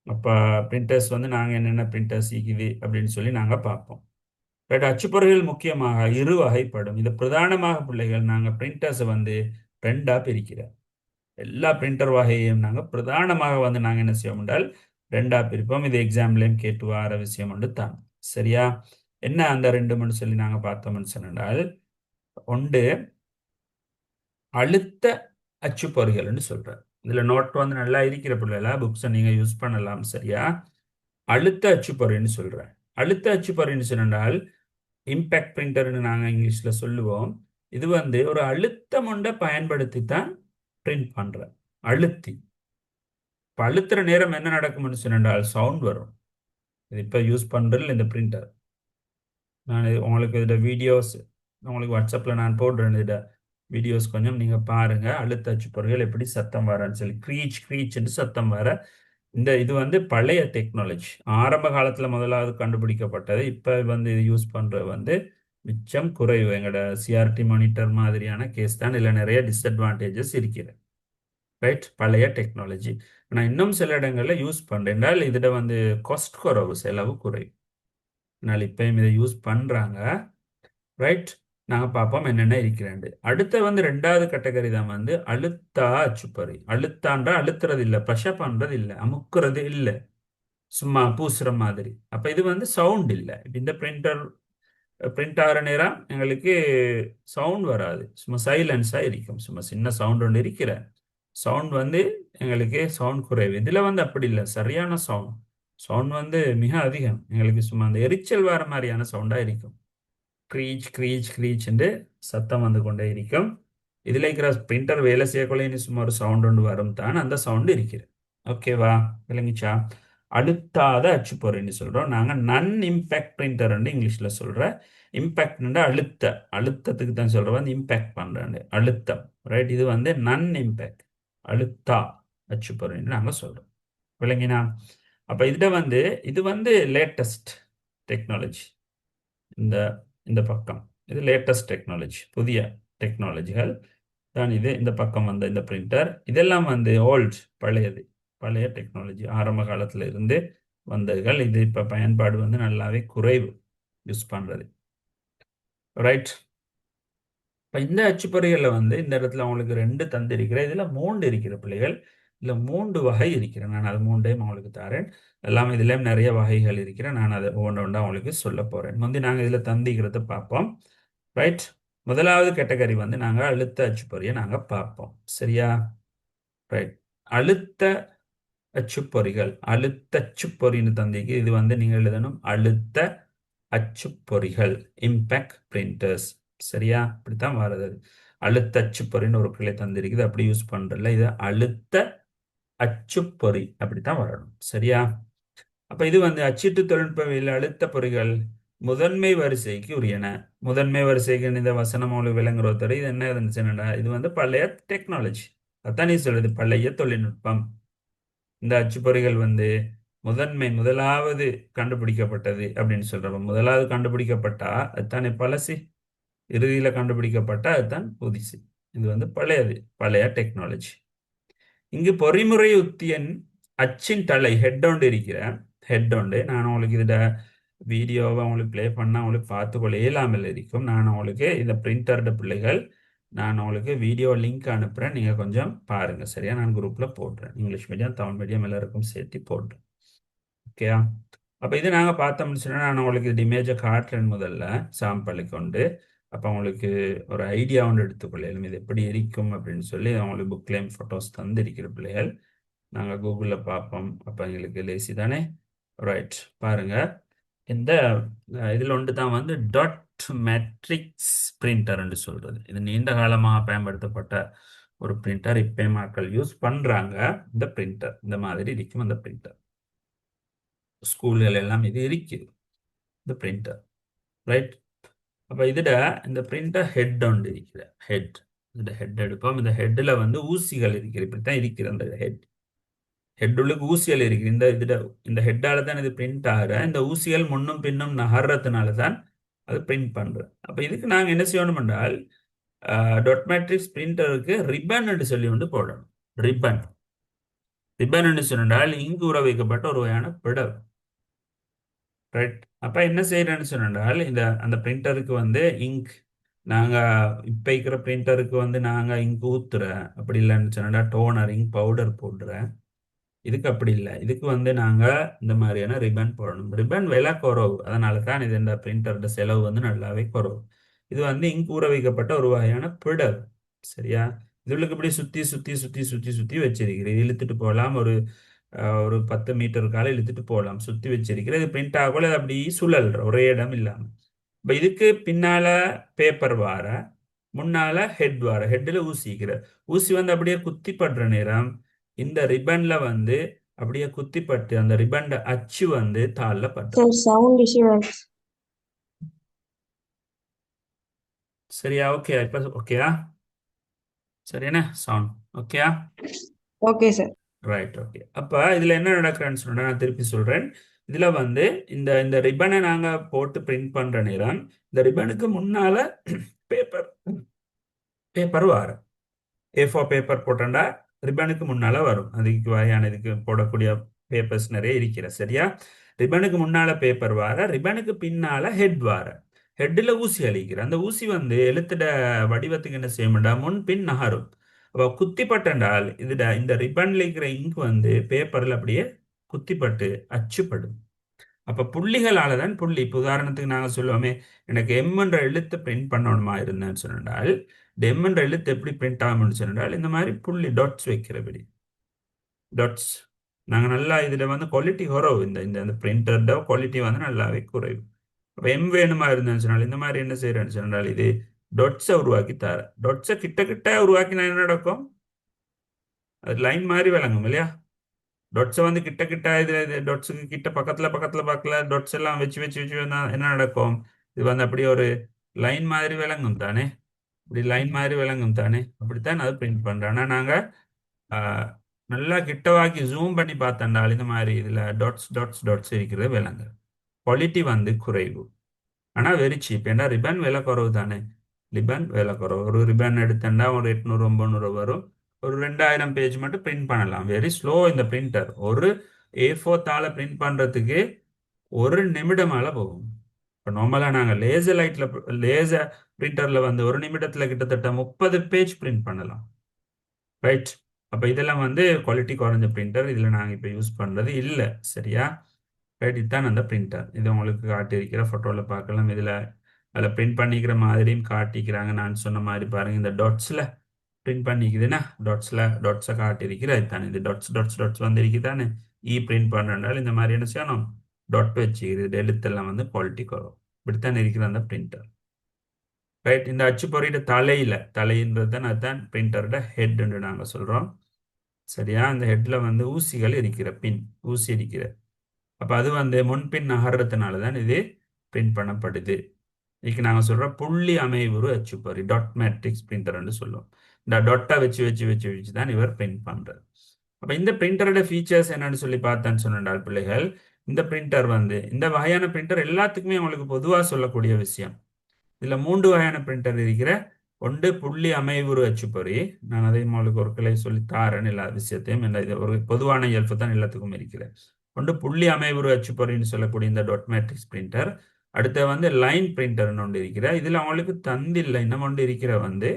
A: அப்போ பிரிண்டர்ஸ் வந்து நாங்கள் என்னென்ன பிரிண்டர்ஸ் இருக்குது அப்படின்னு சொல்லி நாங்கள் பார்ப்போம். ரைட். அச்சுப்பொறிகள் முக்கியமாக 2 வகைப்படும். இது பிரதானமாக பிள்ளைகள் நாங்கள் பிரிண்டர்ஸை வந்து 2ஆக பிரிக்கிறோம். எல்லா பிரிண்டர் வகையையும் நாங்கள் பிரதானமாக வந்து நாங்கள் என்ன செய்வோம் என்றால் 2ஆக பிரிப்போம். இது எக்ஸாம்லேயும் கேட்டு வர விஷயம் ஒன்று தான். சரியா? என்ன அந்த 2 சொல்லி நாங்கள் பார்த்தோம்னு சொன்னால், ஒன்று அழுத்த அச்சுப்பொறிகள்னு சொல்கிறேன். இதில் நோட் வந்து நல்லா இருக்கிற பிள்ளைல புக்ஸை நீங்கள் யூஸ் பண்ணலாம். சரியா? அழுத்த அச்சுப்பொறின்னு சொல்கிறேன். அழுத்த அச்சுப்பொறின்னு சொன்னால் இம்பேக்ட் பிரிண்டர்னு நாங்கள் இங்கிலீஷில் சொல்லுவோம். இது வந்து ஒரு அழுத்தம் ஒன்றை பயன்படுத்தி தான் பிரிண்ட் பண்ணுறேன். அழுத்தி. இப்போ அழுத்துற நேரம் என்ன நடக்கும்னு சொன்னால் சவுண்ட் வரும். இது இப்போ யூஸ் பண்ணுறதில்ல இந்த பிரிண்டர். நான் உங்களுக்கு இதில் வீடியோஸ் உங்களுக்கு வாட்ஸ்அப்பில் நான் போடுறேன். இதில் வீடியோஸ் கொஞ்சம் நீங்கள் பாருங்கள். அழுத்த அச்சுப்பொறிகள் எப்படி சத்தம் வரன்னு சொல்லி க்ரீச்னு சத்தம் வர. இது வந்து பழைய டெக்னாலஜி. ஆரம்ப காலத்தில் முதலாவது கண்டுபிடிக்கப்பட்டது. இப்போ வந்து இது யூஸ் பண்ணுறது வந்து மிச்சம் குறைவு. எங்களோட சிஆர்டி மானிட்டர் மாதிரியான கேஸ் தான். இதில் நிறைய டிஸ்அட்வான்டேஜஸ் இருக்கிறது. ரைட். பழைய டெக்னாலஜி. நான் இன்னும் சில இடங்களில் யூஸ் பண்ணுறேன். இதில் வந்து காஸ்ட் குறைவு, செலவு குறைவு. அதனால் இப்போயும் இதை யூஸ் பண்ணுறாங்க. ரைட். நாங்கள் பார்ப்போம் என்னென்ன இருக்கிறேன். அடுத்த வந்து 2வது கேட்டகரி தான் வந்து அழுத்தா அச்சுப்பொறி. அழுத்தான்றா அழுத்துறது இல்லை, ப்ரெஷர் பண்ணுறது இல்லை, அமுக்குறது இல்லை, சும்மா பூசுற மாதிரி. அப்போ இது வந்து சவுண்ட் இல்லை. இப்போ இந்த பிரிண்ட் ஆகிற நேரம் எங்களுக்கு சவுண்ட் வராது. சும்மா சைலன்ஸாக இருக்கும். சும்மா சின்ன சவுண்ட் ஒன்று இருக்கிற சவுண்ட் வந்து எங்களுக்கு சவுண்ட் குறைவு. இதில் வந்து அப்படி இல்லை, சரியான சவுண்ட். சவுண்ட் வந்து மிக அதிகம். எங்களுக்கு சும்மா அந்த எரிச்சல் வர மாதிரியான சவுண்டாக இருக்கும். க்ரீச் சத்தம் வந்து கொண்டே இருக்கும். இதில் இருக்கிற பிரிண்டர் வேலை செய்யக்குள்ள சும்மா ஒரு சவுண்ட் ஒன்று வரும் தான். அந்த சவுண்டு இருக்கிறது. ஓகேவா? விளங்கிச்சா? அழுத்தாத அச்சுப்பொறின்னு சொல்கிறோம் நாங்கள். நன் இம்பேக்ட் பிரிண்டர்ன்னு இங்கிலீஷில் சொல்கிறேன். இம்பேக்ட்னா அழுத்தத்துக்கு தான் சொல்கிறோம். வந்து இம்பேக்ட் பண்ணுறேன் அழுத்தம். ரைட். இது வந்து நன் இம்பேக்ட் அழுத்தா அச்சுப்பொறின்னு நாங்கள் சொல்கிறோம். விளங்கினா? அப்போ இதில் வந்து இது வந்து லேட்டஸ்ட் டெக்னாலஜி. இந்த இந்த பக்கம் இது லேட்டஸ்ட் டெக்னாலஜி, புதிய டெக்னாலஜிகள் தான் இது. இந்த பக்கம் வந்த இந்த பிரிண்டர் இதெல்லாம் வந்து பழையது, பழைய டெக்னாலஜி. ஆரம்ப காலத்தில் இருந்து வந்ததுகள். இது இப்போ பயன்பாடு வந்து நல்லாவே குறைவு யூஸ் பண்ணுறது. ரைட். இப்போ இந்த அச்சுப்பொறிகளில் வந்து இந்த இடத்துல அவங்களுக்கு 2 தந்திருக்கிற, இதில் 3 இருக்கிற பிள்ளைகள். இதில் 3 வகை இருக்கிறேன். நான் அது 3டையும் அவங்களுக்கு தரேன். எல்லாம் இதுலேயும் நிறைய வகைகள் இருக்கிறேன். நான் அதை ஒவ்வொன்று அவங்களுக்கு சொல்ல போகிறேன். வந்து நாங்கள் இதில் தந்திக்கிறத பார்ப்போம். ரைட். முதலாவது கேட்டகரி வந்து நாங்கள் அழுத்த அச்சுப்பொறியை நாங்கள் பார்ப்போம். சரியா? ரைட். அழுத்த அச்சுப்பொறிகள், அழுத்த அச்சுப்பொறின்னு தந்திக்கு. இது வந்து நீங்க எழுதணும் அழுத்த அச்சுப்பொறிகள், இம்பேக்ட் பிரிண்டர்ஸ். சரியா? இப்படித்தான் வருது. அழுத்த அச்சுப்பொறின்னு ஒரு பிள்ளை தந்திருக்குது, அப்படி யூஸ் பண்றல. இது அழுத்த அச்சுப்பொறி அப்படித்தான் வரணும். சரியா? அப்ப இது வந்து அச்சிட்டு தொழில்நுட்பவியல் அழுத்த பொறிகள் முதன்மை வரிசைக்கு உரியன. முதன்மை வரிசைக்கு இந்த வசனம் உங்களுக்கு விளங்குறத இது என்ன இருந்துச்சுன்னா, இது வந்து பழைய டெக்னாலஜி. அதான் நீ சொல்றது பழைய தொழில்நுட்பம். இந்த அச்சுப்பொறிகள் வந்து முதலாவது கண்டுபிடிக்கப்பட்டது அப்படின்னு சொல்றோம். முதலாவது கண்டுபிடிக்கப்பட்டா அதுதானே பழசு, இறுதியில கண்டுபிடிக்கப்பட்டா அதுதான் புதுசு. இது வந்து பழையது, பழைய டெக்னாலஜி. இங்கு பொறிமுறை உத்தியன் அச்சின் தலை ஹெட் ஒன்று இருக்கிற. ஹெட் ஒன்று நான் உங்களுக்கு இதில் வீடியோவை உங்களுக்கு ப்ளே பண்ணால் உங்களுக்கு பார்த்துக்கொள்ள இயலாமல் இருக்கும். நான் உங்களுக்கு இந்த பிரிண்டர்ட பிள்ளைகள் நான் உங்களுக்கு வீடியோ லிங்க் அனுப்புகிறேன். நீங்கள் கொஞ்சம் பாருங்கள். சரியா? நான் குரூப்பில் போடுறேன். இங்கிலீஷ் மீடியம் தமிழ் மீடியம் எல்லாருக்கும் சேர்த்து போடுறேன். ஓகேயா? அப்போ இது நாங்கள் பார்த்தோம்னு சொன்னால் நான் உங்களுக்கு இந்த இமேஜை காட்டுறேன் முதல்ல சாம்பிளுக்கு கொண்டு. அப்போ உங்களுக்கு ஒரு ஐடியா ஒன்று எடுத்துக்கொள்ளும் இது எப்படி இருக்கும் அப்படின்னு சொல்லி அவங்களுக்கு புக்லேயும் ஃபோட்டோஸ் தந்திருக்கிற பிள்ளைகள் நாங்கள் கூகுளில் பார்ப்போம். அப்போ எங்களுக்கு லேசி தானே. ரைட், பாருங்க. இந்த இதில் ஒன்று தான் வந்து டாட் மேட்ரிக்ஸ் பிரிண்டர்ன்னு சொல்கிறது. இது நீண்ட காலமாக பயன்படுத்தப்பட்ட ஒரு பிரிண்டர். இப்போ மக்கள் யூஸ் பண்ணுறாங்க. இந்த பிரிண்டர் இந்த மாதிரி இருக்கும். அந்த பிரிண்டர் ஸ்கூல்கள் எல்லாம் இது இருக்குது, இந்த பிரிண்டர். ரைட். அப்போ இதில் இந்த பிரிண்டர் ஹெட் ஒன்று இருக்கிற. ஹெட், இந்த ஹெட் எடுப்போம். இந்த ஹெட்டில் வந்து ஊசிகள் இருக்கிற. இப்படி தான் இருக்கிற அந்த ஹெட். ஹெட்டுள்ளுக்கு ஊசிகள் இருக்கு. இந்த ஹெட்டால தான் இது பிரிண்ட் ஆகிற. இந்த ஊசிகள் முன்னும் பின்னும் நகர்றதுனால தான் அது பிரிண்ட் பண்றோம். அப்போ இதுக்கு நாங்கள் என்ன செய்யணும் என்றால் டாட் மேட்ரிக்ஸ் பிரிண்டருக்கு ரிப்பன் என்று சொல்லி ஒன்று போடணும். ரிப்பன். ரிப்பன் என்று சொன்னால் இங்கு உற வைக்கப்பட்ட ஒரு வகையான பிடல். ரைட். அப்போ என்ன செய்யறேன்னு சொன்னால் அந்த பிரிண்டருக்கு வந்து இங்க் நாங்கள் இப்போ இருக்கிற பிரிண்டருக்கு வந்து நாங்கள் இங்க் ஊத்துறேன். அப்படி இல்லைன்னு சொன்னால் டோனர் இங்க் பவுடர் போடுறேன். இதுக்கு அப்படி இல்லை. இதுக்கு வந்து நாங்கள் இந்த மாதிரியான ரிப்பன் போடணும். ரிப்பன் விலை குறவு, அதனால தான் இது இந்த பிரிண்டரோட செலவு வந்து நல்லாவே குறவு. இது வந்து இங்கு ஊற வைக்கப்பட்ட ஒரு வகையான பிடர். சரியா? இதுகளுக்கு இப்படி சுற்றி சுற்றி சுற்றி சுற்றி சுற்றி வச்சிருக்கிறேன். இழுத்துட்டு போகலாம். ஒரு 10 மீட்டர் காலம் இழுத்துட்டு போகலாம். சுற்றி வச்சிருக்கிறேன். இது பிரிண்ட் ஆகல, அது அப்படி சுழல்ற ஒரே இடம் இல்லாமல். இப்போ இதுக்கு பின்னால பேப்பர் வார, முன்னால ஹெட் வார. ஹெட்டில் ஊசிக்கிற ஊசி வந்து அப்படியே குத்தி படுற நேரம் இந்த ரிப்பன்ல வந்து அப்படியே குத்தி பட்டு அந்த ரிப்பன் அச்சு வந்து தாளில்
C: Sir,
A: பட்டுரும்.
C: sound issues.
A: சரியா? ஓகே. இப்போ ஓகேயா? சரிண்ணே சவுண்ட் ஓகேயா?
C: Okay, sir.
A: Right, okay. அப்போ இதில் என்ன நடக்கிறேன்னு சொன்னா நான் திருப்பி சொல்கிறேன். இதில் வந்து இந்த இந்த ரிப்பனை நாங்கள் போட்டு பிரிண்ட் பண்ணுற நேரம் இந்த ரிப்பனுக்கு முன்னால பேப்பர் பேப்பர் வார. A4 பேப்பர் போட்டோம்னா ரிப்பனுக்கு முன்னால வரும். அதுக்கு வகையான இதுக்கு போடக்கூடிய பேப்பர்ஸ் நிறைய இருக்கிற. சரியா? ரிப்பனுக்கு முன்னால பேப்பர் வார, ரிப்பனுக்கு பின்னால ஹெட் வார. ஹெட்டில் ஊசி அழிக்கிற. அந்த ஊசி வந்து எழுத்துட வடிவத்துக்கு என்ன செய்யமாட்டா முன் பின் நகரும். அப்போ குத்திப்பட்டால் இந்த ரிப்பன்ல இருக்கிற இங்க் வந்து பேப்பர்ல அப்படியே குத்திப்பட்டு அச்சுப்படும். அப்ப புள்ளிகளால தான் புள்ளி. இப்போ உதாரணத்துக்கு நாங்கள் சொல்லுவோமே, எனக்கு எம் என்ற எழுத்து பிரிண்ட் பண்ணணுமா இருந்தேன்னு சொன்னால் இந்த எம் என்ற எழுத்து எப்படி பிரிண்ட் ஆகும்னு சொன்னால் இந்த மாதிரி புள்ளி டாட்ஸ் வைக்கிறபடி. டாட்ஸ் நாங்கள் நல்லா இதில் வந்து குவாலிட்டி குறைவு. இந்த இந்த பிரிண்டரோட குவாலிட்டி வந்து நல்லாவே குறைவு. அப்போ எம் வேணுமா இருந்தேன்னு சொன்னால் இந்த மாதிரி என்ன செய்யறேன்னு சொன்னால் இது டொட்ஸை உருவாக்கி தர. டொட்ஸை கிட்ட கிட்ட உருவாக்கினா என்ன நடக்கும்? அது லைன் மாதிரி விளங்கும் இல்லையா? டொட்ஸை வந்து கிட்ட கிட்ட இது டொட்ஸுக்கு கிட்ட பக்கத்தில் பக்கத்தில் பார்க்கல டொட்ஸ் எல்லாம் வச்சு வச்சு வச்சு வந்தா என்ன நடக்கும்? இது வந்து அப்படியே ஒரு லைன் மாதிரி விளங்கும் தானே. இப்படி லைன் மாதிரி விளங்கும் தானே. அப்படித்தான் அது பிரிண்ட் பண்ணுறோம். ஆனால் நாங்கள் நல்லா கிட்டவாக்கி ஜூம் பண்ணி பார்த்தோம்னால இந்த மாதிரி இதில் டாட்ஸ் டாட்ஸ் டாட்ஸ் இருக்கிறது விளங்கு. குவாலிட்டி வந்து குறைவு. ஆனால் வெரி சீப். ஏன்னா ரிப்பன் விலை குறவு தானே. ரிப்பன் விலை குறவு. ஒரு ரிப்பன் எடுத்தேன்னா ஒரு 800 900 வரும். ஒரு 2000 பேஜ் மட்டும் பிரிண்ட் பண்ணலாம். வெரி ஸ்லோ இந்த பிரிண்டர். ஒரு A4 தாளை பிரிண்ட் பண்ணுறதுக்கு 1 நிமிடமால போகும். இப்போ நார்மலாக நாங்கள் லேசர் பிரிண்டரில் வந்து 1 நிமிடத்தில் கிட்டத்தட்ட 30 பேஜ் பிரிண்ட் பண்ணலாம். ரைட். அப்போ இதெல்லாம் வந்து குவாலிட்டி குறைஞ்ச பிரிண்டர். இதில் நாங்கள் இப்போ யூஸ் பண்ணுறது இல்லை. சரியா? ரைட். இதுதான் அந்த பிரிண்டர். இது உங்களுக்கு காட்டியிருக்கிற ஃபோட்டோவில் பார்க்கலாம். அதில் பிரிண்ட் பண்ணிக்கிற மாதிரியும் காட்டிக்கிறாங்க. நான் சொன்ன மாதிரி பாருங்கள், இந்த டாட்ஸில் பிரிண்ட் பண்ணிக்குதுன்னா டாட்ஸை காட்டியிருக்கிற அதுதானே இது டாட்ஸ் வந்திருக்குதானே பிரிண்ட் பண்ணுறதுனால இந்த மாதிரி என்ன செய்யணும் டாட் வச்சுக்கிறது எழுத்தெல்லாம் வந்து குவாலிட்டி குறவும் இப்படித்தான் இருக்கிற அந்த பிரிண்டர் ரைட். இந்த அச்சுப்பொறியோட தலைன்றது தான் அதுதான் பிரிண்டரோட ஹெட்ன்னு நாங்கள் சொல்கிறோம். சரியா? அந்த ஹெட்டில் வந்து ஊசிகள் இருக்கிற ஊசி இருக்கிற அப்போ அது வந்து முன்பின் நகர்றதுனால தான் இது பிரிண்ட் பண்ணப்படுது. இதுக்கு நாங்கள் சொல்கிறோம் புள்ளி அமைவுறு அச்சுப்பொறி டாட் மேட்ரிக்ஸ் பிரிண்டர்னு சொல்லுவோம். இந்த டொட்டை வச்சு வச்சு வச்சு வச்சு தான் இவர் பிரிண்ட் பண்ணுறது. அப்போ இந்த பிரிண்டரோட ஃபீச்சர்ஸ் என்னன்னு சொல்லி பார்த்தேன்னு சொன்னால் பிள்ளைகள், இந்த பிரிண்டர் வந்து இந்த வகையான பிரிண்டர் எல்லாத்துக்குமே உங்களுக்கு பொதுவாக சொல்லக்கூடிய விஷயம். இதில் 3 வகையான பிரிண்டர் இருக்கிற ஒன்று புள்ளி அமைவுறு அச்சுப்பொறி. நான் அதையும் உங்களுக்கு ஒரு கிளை சொல்லி தாரேன் எல்லா விஷயத்தையும். இது ஒரு பொதுவான இயல்பு தான் எல்லாத்துக்கும் இருக்கிறேன். ஒன்று புள்ளி அமைவுறு அச்சுப்பொறின்னு சொல்லக்கூடிய இந்த டாட் மேட்ரிக்ஸ் பிரிண்டர். அடுத்த வந்து லைன் பிரிண்டர்னு ஒன்று இருக்கிற. இதில் அவங்களுக்கு தந்தில்லை இன்னும் ஒன்று இருக்கிற வந்து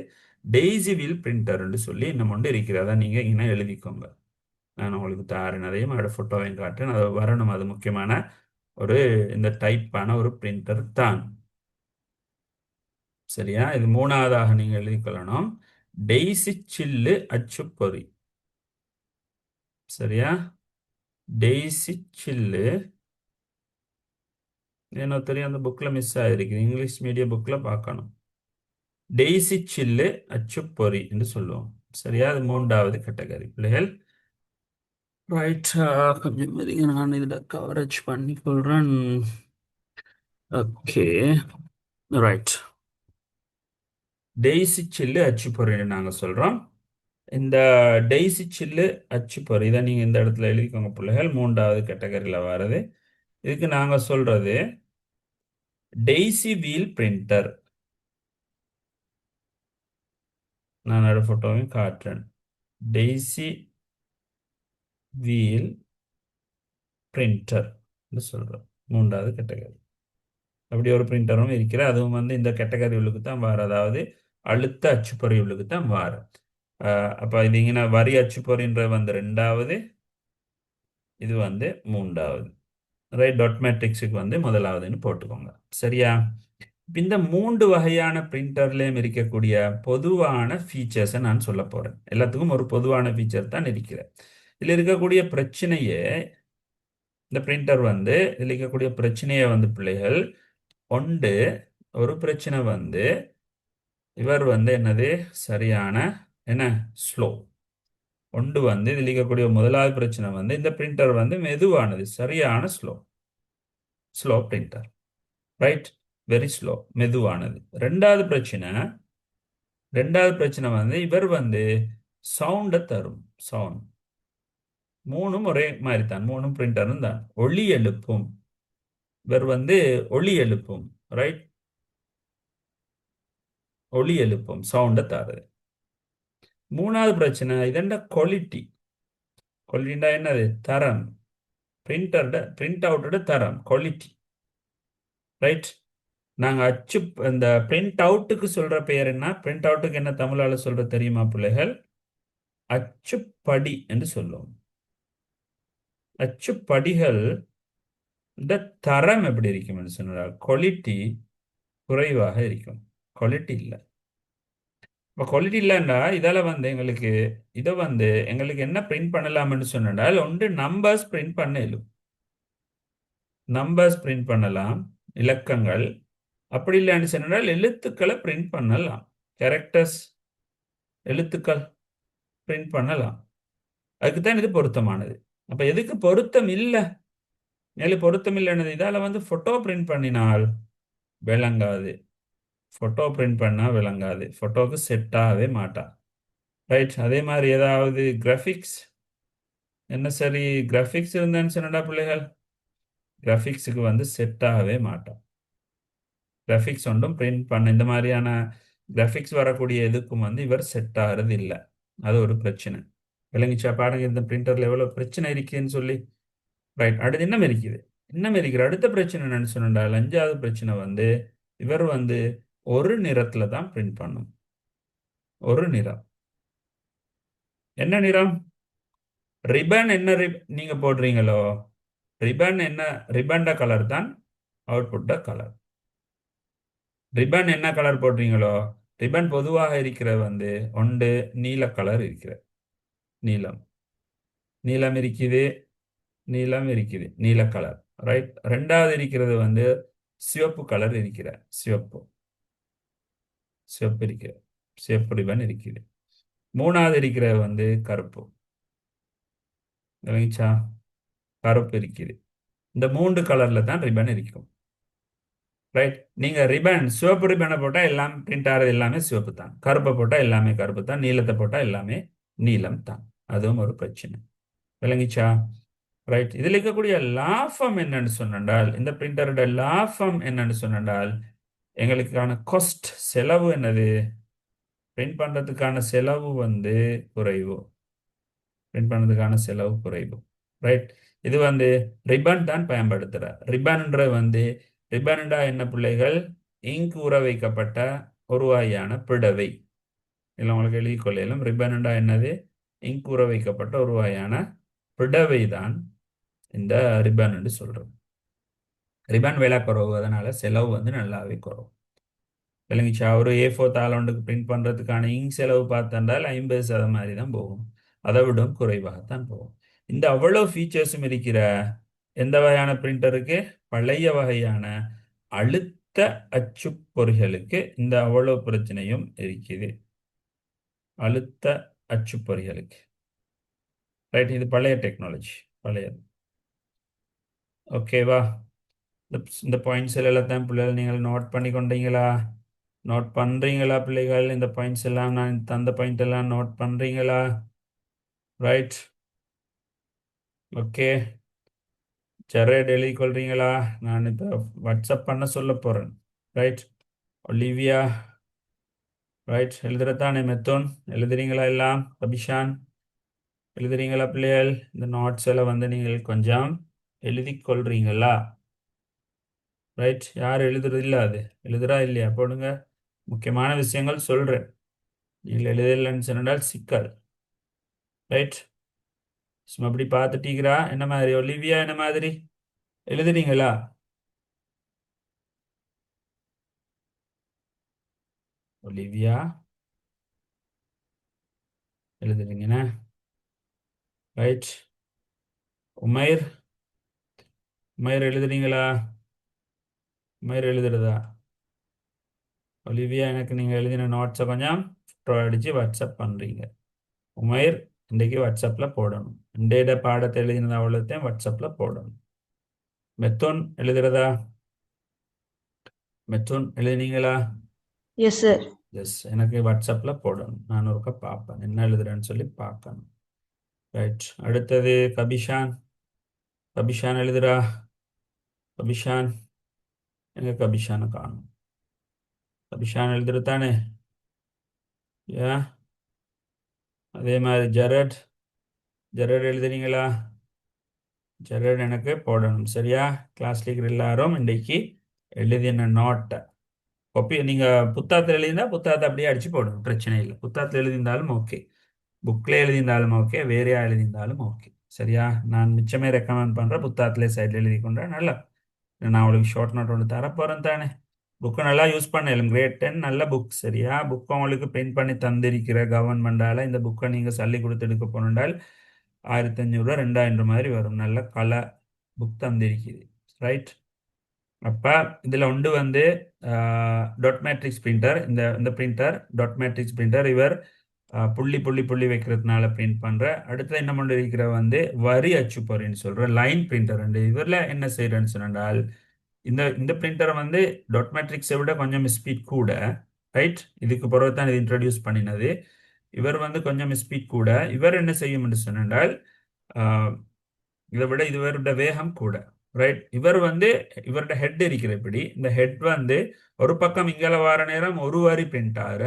A: டெய்ஸி வீல் பிரிண்டர்னு சொல்லி இன்னும் ஒன்று இருக்கிறதா நீங்கள் இன்னும் எழுதிக்கோங்க. நான் உங்களுக்கு தாரேன் அதையும் அதோட ஃபோட்டோவையும் காட்டுறேன். அது வரணும். அது முக்கியமான ஒரு இந்த டைப்பான ஒரு பிரிண்டர் தான். சரியா? இது 3ஆவதாக நீங்கள் எழுதிக்கொள்ளணும் டெய்ஸி சில்லு அச்சுப்பொறி. சரியா? டெய்ஸி சில்லு எனக்கு தெரியும் அந்த புக்கில் மிஸ் ஆகிருக்கு. இங்கிலீஷ் மீடியம் புக்கில் பார்க்கணும். டெய்ஸி சில்லு அச்சுப்பொறி என்று சொல்லுவோம். சரியா? அது 3ஆவது கேட்டகரி பிள்ளைகள். ரைட். கொஞ்சம் இருங்க, நான் இதில் கவரேஜ் பண்ணி கொள்கிறேன். Okay right. டெய்ஸி சில்லு அச்சுப்பொறின்னு நாங்கள் சொல்கிறோம். இந்த டெய்ஸி சில்லு அச்சுப்பொறி இதை நீங்கள் இந்த இடத்துல எழுதிக்கோங்க பிள்ளைகள். 3ஆவது கேட்டகரியில் வர்றது. இதுக்கு நாங்கள் சொல்கிறது டெய்ஸி வீல் பிரிண்டர். நான் அதோட ஃபோட்டோவையும் காட்டுறேன். டெய்ஸி வீல் பிரிண்டர் சொல்கிறோம் 3ஆவது கேட்டகரி. அப்படி ஒரு பிரிண்டரும் இருக்கிற. அதுவும் வந்து இந்த கேட்டகரி உள்ளுக்கு தான் வார, அதாவது அழுத்த அச்சுப்பொறி உள்ளுக்கு தான் வார. அப்போ இது இங்கே வரி அச்சுப்பொறின்ற வந்து 2ஆவது, இது வந்து 3ஆவது. ரைட். டாட் மேட்ரிக்ஸுக்கு வந்து 1ஆவதுன்னு போட்டுக்கோங்க. சரியா? இந்த 3 வகையான பிரிண்டர்லேயும் இருக்கக்கூடிய பொதுவான ஃபீச்சர்ஸை நான் சொல்ல போகிறேன். எல்லாத்துக்கும் ஒரு பொதுவான ஃபீச்சர் தான் இருக்கிறேன். இதில் இருக்கக்கூடிய பிரச்சனையே இந்த பிரிண்டர் வந்து இதில் இருக்கக்கூடிய பிரச்சனையை வந்து பிள்ளைகள் ஒன்று ஒரு பிரச்சனை வந்து இவர் வந்து என்னது சரியான என்ன ஸ்லோ. ஒன்று வந்து இதில் இருக்கக்கூடிய முதலாவது பிரச்சனை வந்து இந்த பிரிண்டர் வந்து மெதுவானது, சரியான slow printer. Right. Very slow, மெதுவானது. ரெண்டாவது பிரச்சனை வந்து இவர் வந்து சவுண்டை தரும். சவுண்ட் 3ம் ஒரே மாதிரி தான். 3ம் பிரிண்டரும் தான். ஒளி எழுப்பும். இவர் வந்து ஒளி எழுப்பும். ரைட். ஒளி எழுப்பும், சவுண்டை தருது. 3ஆவது பிரச்சனை இதென்ன குவாலிட்டிண்டா என்னது தரம். பிரிண்ட் அவுட்டோட தரம் குவாலிட்டி. ரைட். நாங்கள் இந்த பிரிண்ட் அவுட்டுக்கு சொல்கிற பெயர் என்ன? பிரிண்ட் அவுட்டுக்கு என்ன தமிழால் சொல்கிற தெரியுமா பிள்ளைகள்? அச்சுப்படி என்று சொல்லுவோம். அச்சுப்படிகள் இந்த தரம் எப்படி இருக்கும் சொன்னால் குவாலிட்டி குறைவாக இருக்கும். குவாலிட்டி இல்லை. இப்போ குவாலிட்டி இல்லைன்னா இதால் வந்து எங்களுக்கு என்ன பிரிண்ட் பண்ணலாம்னு சொன்னால் ஒன்று நம்பர்ஸ் பிரிண்ட் பண்ணலும். நம்பர்ஸ் பிரிண்ட் பண்ணலாம், இலக்கங்கள். அப்படி இல்லைன்னு சொன்னால் எழுத்துக்களை பிரிண்ட் பண்ணலாம். கேரக்டர்ஸ், எழுத்துக்கள் பிரிண்ட் பண்ணலாம். அதுக்கு தான் இது பொருத்தமானது. அப்போ எதுக்கு பொருத்தம் இல்லை? பொருத்தம் இல்லைன்னது இதால் வந்து ஃபோட்டோ பிரிண்ட் பண்ணினால் விளங்காது. ஃபோட்டோ பிரிண்ட் பண்ணால் விளங்காது. ஃபோட்டோவுக்கு செட் ஆகவே மாட்டா. ரைட். அதே மாதிரி ஏதாவது கிராஃபிக்ஸ் என்ன சரி கிராஃபிக்ஸ் இருந்தேன்னு சொன்னடா பிள்ளைகள், கிராஃபிக்ஸுக்கு வந்து செட் ஆகவே மாட்டோம். கிராஃபிக்ஸ் ஒன்றும் பிரிண்ட் பண்ண இந்த மாதிரியான கிராஃபிக்ஸ் வரக்கூடிய எதுக்கும் வந்து இவர் செட் ஆகிறது இல்லை. அது ஒரு பிரச்சனை. விளங்கிச்சா பாருங்க இந்த பிரிண்டரில் எவ்வளோ பிரச்சனை இருக்குதுன்னு சொல்லி. ரைட். அடுத்து இன்னும் இருக்கிற அடுத்த பிரச்சனை என்னன்னு சொன்னால் 5ஆவது பிரச்சனை வந்து இவர் வந்து ஒரு நிறத்தில் தான் பிரிண்ட் பண்ணும். ஒரு நிறம். என்ன நிறம்? ரிப்பன் என்ன நீங்க போடுறீங்களோ ரிப்பன் என்ன ரிப்பன்ட கலர் தான் அவுட்புட்ட கலர். ரிப்பன் என்ன கலர் போடுறீங்களோ ரிப்பன் பொதுவாக இருக்கிறது வந்து ஒன்று நீல கலர் இருக்கிற நீலம் நீலம் இருக்குது நீலம் இருக்குது நீல கலர். ரைட். ரெண்டாவது இருக்கிறது வந்து சிவப்பு கலர் இருக்கிற சிவப்பு சிவப்பு இருக்கிற சிவப்பு ரிப்பன் இருக்குது. மூணாவது இருக்கிறது வந்து கருப்பு. விளங்கிச்சா? கருப்பு இருக்குது. இந்த மூன்று கலர்ல தான் ரிப்பன் இருக்கும். ரைட். நீங்க ரிப்பன் சிவப்பு ரிப்பனை போட்டா எல்லாம் பிரிண்ட் ஆகிறது எல்லாமே சிவப்பு தான், கருப்பை போட்டா எல்லாமே கருப்பு தான், நீலத்தை போட்டா எல்லாமே நீலம் தான். அதுவும் ஒரு பிரச்சனை. விளங்கிச்சா? ரைட். இதில் இருக்கக்கூடிய லாபம் என்னன்னு சொன்னால், இந்த பிரிண்டரோட லாபம் என்னன்னு சொன்னால், எங்களுக்கான காஸ்ட் செலவு என்னது? பிரிண்ட் பண்றதுக்கான செலவு வந்து குறைவு. பிரிண்ட் பண்ணதுக்கான செலவு குறைவு. ரைட். இது வந்து ரிப்பன் தான் பயன்படுத்துற. ரிப்பன்ன்ற வந்து ரிப்பன்டா என்ன பிள்ளைகள்? இங்க் ஊற வைக்கப்பட்ட ஒரு வகையான பிடவை. இல்லை உங்களுக்கு எழுதி கொள்ளையிலும் ரிப்பன்டா என்னது? இங்க் ஊற வைக்கப்பட்ட ஒரு வகையான பிடவை தான் இந்த ரிப்பன் என்று சொல்றோம். ரிப்பன் விலை குறவு, அதனால செலவு வந்து நல்லாவே குறவு. விளங்கிச்சா? ஒரு A4 தாளொண்டுக்கு பிரிண்ட் பண்றதுக்கான இங்க் செலவு பார்த்தால் 50% மாதிரி தான் போகும், அதை விடும் குறைவாகத்தான் போகும். இந்த அவ்வளோ ஃபீச்சர்ஸும் இருக்கிற எந்த வகையான பிரிண்டருக்கு? பழைய வகையான அழுத்த அச்சு பொறிகளுக்கு இந்த அவ்வளோ பிரச்சனையும் இருக்குது. அழுத்த அச்சு பொறிகளுக்கு. ரைட். இது பழைய டெக்னாலஜி, பழையது. ஓகேவா? இந்த பாயிண்ட்ஸ் எல்லாத்தையும் பிள்ளைகள் நீங்கள் நோட் பண்ணி கொண்டீங்களா? நோட் பண்றீங்களா பிள்ளைகள்? இந்த பாயிண்ட்ஸ் எல்லாம் நான் தந்த பாயிண்ட் எல்லாம் நோட் பண்றீங்களா? ரைட். ஓகே. ஜெரட் எழுதி கொள்றீங்களா? நான் இப்போ வாட்ஸ்அப் பண்ண சொல்ல போறேன். ரைட். ஒலிவியா. ரைட். எழுதுறதானே? மெத்தோன் எழுதுறீங்களா? எல்லாம் அபிஷான் எழுதுறீங்களா பிள்ளைகள்? இந்த நோட்ஸ் எல்லாம் வந்து நீங்கள் கொஞ்சம் எழுதி கொள்றீங்களா? ரைட். யார் எழுதுறது இல்லை? அது எழுதுறா இல்லையா? போடுங்க. முக்கியமான விஷயங்கள் சொல்றேன். நீங்கள் எழுதலைன்னு சொன்னால் சிக்கல். ரைட். சும்மா அப்படி பார்த்துட்டீங்களா? என்ன மாதிரி ஒலிவியா? என்ன மாதிரி எழுதுறீங்களா? ஒலிவியா எழுதுறீங்கண்ணா? ரைட். உமைர் உமைர் எழுதுறீங்களா? உமைர் எழுதுறதா? ஒலிவியா, எனக்கு நீங்கள் எழுதின நோட்ஸை கொஞ்சம் ஃபோட்டோ அடித்து வாட்ஸ்அப் பண்ணுறீங்க. உமைர் இன்றைக்கு வாட்ஸ்அப்பில் போடணும். இன்றைய பாடத்தை எழுதினது அவ்வளோத்தையும் வாட்ஸ்அப்பில் போடணும். மெத்தோன் எழுதுறதா? மெத்தோன் எழுதினீங்களா?
C: Yes sir.
A: எஸ். எனக்கு வாட்ஸ்அப்பில் போடணும். நான் ஒருக்கா பார்ப்பேன் என்ன எழுதுறேன்னு சொல்லி பார்க்கணும். ரைட். அடுத்தது கபிஷான். கபிஷான் எழுதுறா? கபிஷான் எங்க? கபிஷானை காணும். கபிஷான் எழுதுறதானே? ஏ அதே மாதிரி ஜெரட். ஜெரட் எழுதுறீங்களா? ஜெரட் எனக்கு போடணும். சரியா? கிளாஸ்ல இருக்கிற எல்லாரும் இன்றைக்கு எழுதின நோட்டை காப்பி நீங்கள் புத்தகத்தில் எழுதினா புத்தகத்தை அப்படியே அடிச்சு போடணும், பிரச்சனை இல்லை. புத்தகத்தில் எழுதியிருந்தாலும் ஓகே, புக்கில் எழுதியிருந்தாலும் ஓகே, வேறையா எழுதியிருந்தாலும் ஓகே. சரியா? நான் மிச்சமே ரெக்கமெண்ட் பண்ணுறேன் புத்தகத்திலே சைடில் எழுதி கொண்டா நல்லா. நான் அவளுக்கு ஷார்ட் நோட் ஒன்று தரப்போகிறேன் தானே. புக்கை நல்லா யூஸ் பண்ணலாம். கிரேட் 10 நல்ல புக். சரியா? புக் உங்களுக்கு பிரிண்ட் பண்ணி தந்திருக்கிற கவர்மெண்டால் இந்த புக்கை நீங்கள் சொல்லி கொடுத்து எடுக்க போனால் 1500 2000 மாதிரி வரும். நல்ல கலர் புக் தந்திருக்குது. ரைட். அப்போ இதில் ஒன்று வந்து டாட் மேட்ரிக்ஸ் பிரிண்டர். இந்த பிரிண்டர் டாட் மேட்ரிக்ஸ் பிரிண்டர். இவர் புள்ளி புள்ளி புள்ளி வைக்கிறதுனால பிரிண்ட் பண்ணுற. அடுத்து என்ன பண்ணி இருக்கிற வந்து வரி அச்சுப்பொறின்னு சொல்கிற லைன் பிரிண்டர். இவரில் என்ன செய்கிறேன்னு சொன்னால், இந்த இந்த பிரிண்டரை வந்து டாட் மேட்ரிக்ஸை விட கொஞ்சம் ஸ்பீட் கூட. ரைட். இதுக்கு பிறகு தான் இது இன்ட்ரடியூஸ் பண்ணினது. இவர் வந்து கொஞ்சம் ஸ்பீட் கூட. இவர் என்ன செய்யும் என்று சொன்னால், இதை விட இவருடைய வேகம் கூட. ரைட். இவர் வந்து இவருடைய ஹெட் இருக்கிற இப்படி. இந்த ஹெட் வந்து ஒரு பக்கம் இங்கே வர நேரம் ஒரு வரி பிரிண்ட் ஆகிற,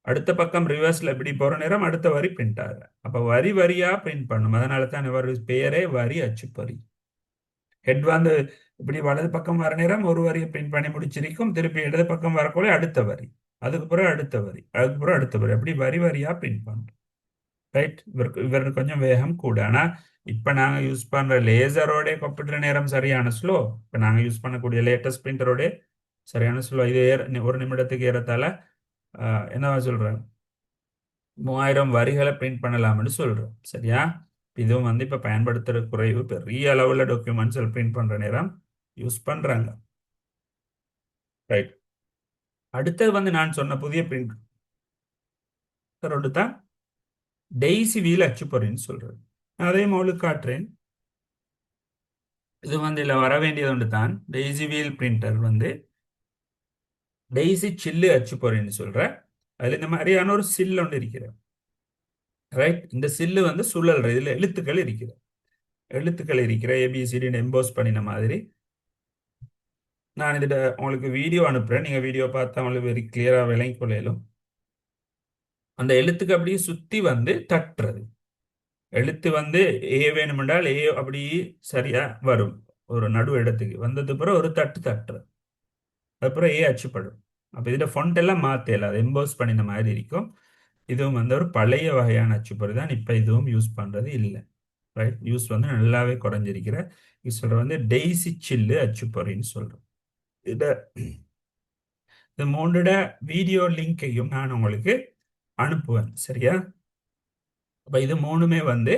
A: அடுத்த பக்கம் ரிவர்ஸ்ல இப்படி போற நேரம் அடுத்த வரி பிரிண்ட் ஆகுற. அப்ப வரி வரியா பிரிண்ட் பண்ணும். அதனால தான் இவர் பெயரே வரி அச்சுப்பொறி. ஹெட் வந்து இப்படி வலது பக்கம் வர நேரம் ஒரு வரியை பிரிண்ட் பண்ணி முடிச்சிருக்கும். திருப்பி இடது பக்கம் வரக்குள்ள அடுத்த வரி, அதுக்கு பிறகு அடுத்த வரி, அதுக்கு பிறகு அடுத்த வரி, அப்படி வரி வரியா பிரிண்ட் பண்ணும். ரைட். இவருக்கு கொஞ்சம் வேகம் கூட. ஆனா இப்ப நாங்க யூஸ் பண்ற லேசரோட கொப்பிடுற நேரம் சரியான ஸ்லோ. இப்ப நாங்க யூஸ் பண்ணக்கூடிய லேட்டஸ்ட் பிரிண்டரோட சரியான ஸ்லோ. இது ஒரு நிமிடத்துக்கு ஏறத்தால என்னவா சொல்கிறேன், 3000 வரிகளை பிரிண்ட் பண்ணலாம்னு சொல்கிறோம். சரியா? இதுவும் வந்து இப்போ பயன்படுத்துகிற குறைவு, பெரிய அளவில் டாக்குமெண்ட்ஸ் பிரிண்ட் பண்ணுற நேரம் யூஸ் பண்ணுறாங்க. ரைட். அடுத்தது வந்து நான் சொன்ன புதிய பிரிண்டரோடு தான் டெய்சி வீல் அச்சுப்பொறின்னு சொல்கிறது. அதையும் உங்களுக்கு காட்டுறேன். இது வந்து இதில் வர வேண்டியது ஒன்று தான். டெய்சி வீல் பிரிண்டர் வந்து டெய்சி சில்லு அச்சுப்பொறின்னு சொல்கிற, அதில் இந்த மாதிரியான ஒரு சில் ஒன்று இருக்கிறது. ரைட். இந்த சில்லு வந்து சுழல்ற, இதில் எழுத்துக்கள் இருக்கிற ஏபிசிடின்னு எம்போஸ் பண்ணின மாதிரி. நான் இதில் உங்களுக்கு வீடியோ அனுப்புகிறேன். நீங்கள் வீடியோ பார்த்தா உங்களுக்கு வெரி கிளியராக விளங்கி கொள்ளையிலும். அந்த எழுத்துக்கு அப்படியே சுற்றி வந்து தட்டுறது. எழுத்து வந்து ஏ வேணுமென்றால் ஏ அப்படி சரியா வரும். ஒரு நடு இடத்துக்கு வந்தது பிறகு ஒரு தட்டு தட்டுறது, அப்புறம் ஏ அச்சுப்படும். அப்போ இதில் ஃபொண்ட் எல்லாம் மாற்றல, அது எம்போஸ் பண்ணின மாதிரி இருக்கும். இதுவும் வந்து ஒரு பழைய வகையான அச்சுப்பொறி தான். இப்போ இதுவும் யூஸ் பண்ணுறது இல்லை. ரைட். யூஸ் வந்து நல்லாவே குறைஞ்சிருக்கிற இது சொல்கிற வந்து டெய்சி சில்லு அச்சுப்பொறின்னு சொல்கிறோம். இதை இந்த மூன்றோட வீடியோ லிங்கையும் நான் உங்களுக்கு அனுப்புவேன். சரியா? அப்போ இது மூணுமே வந்து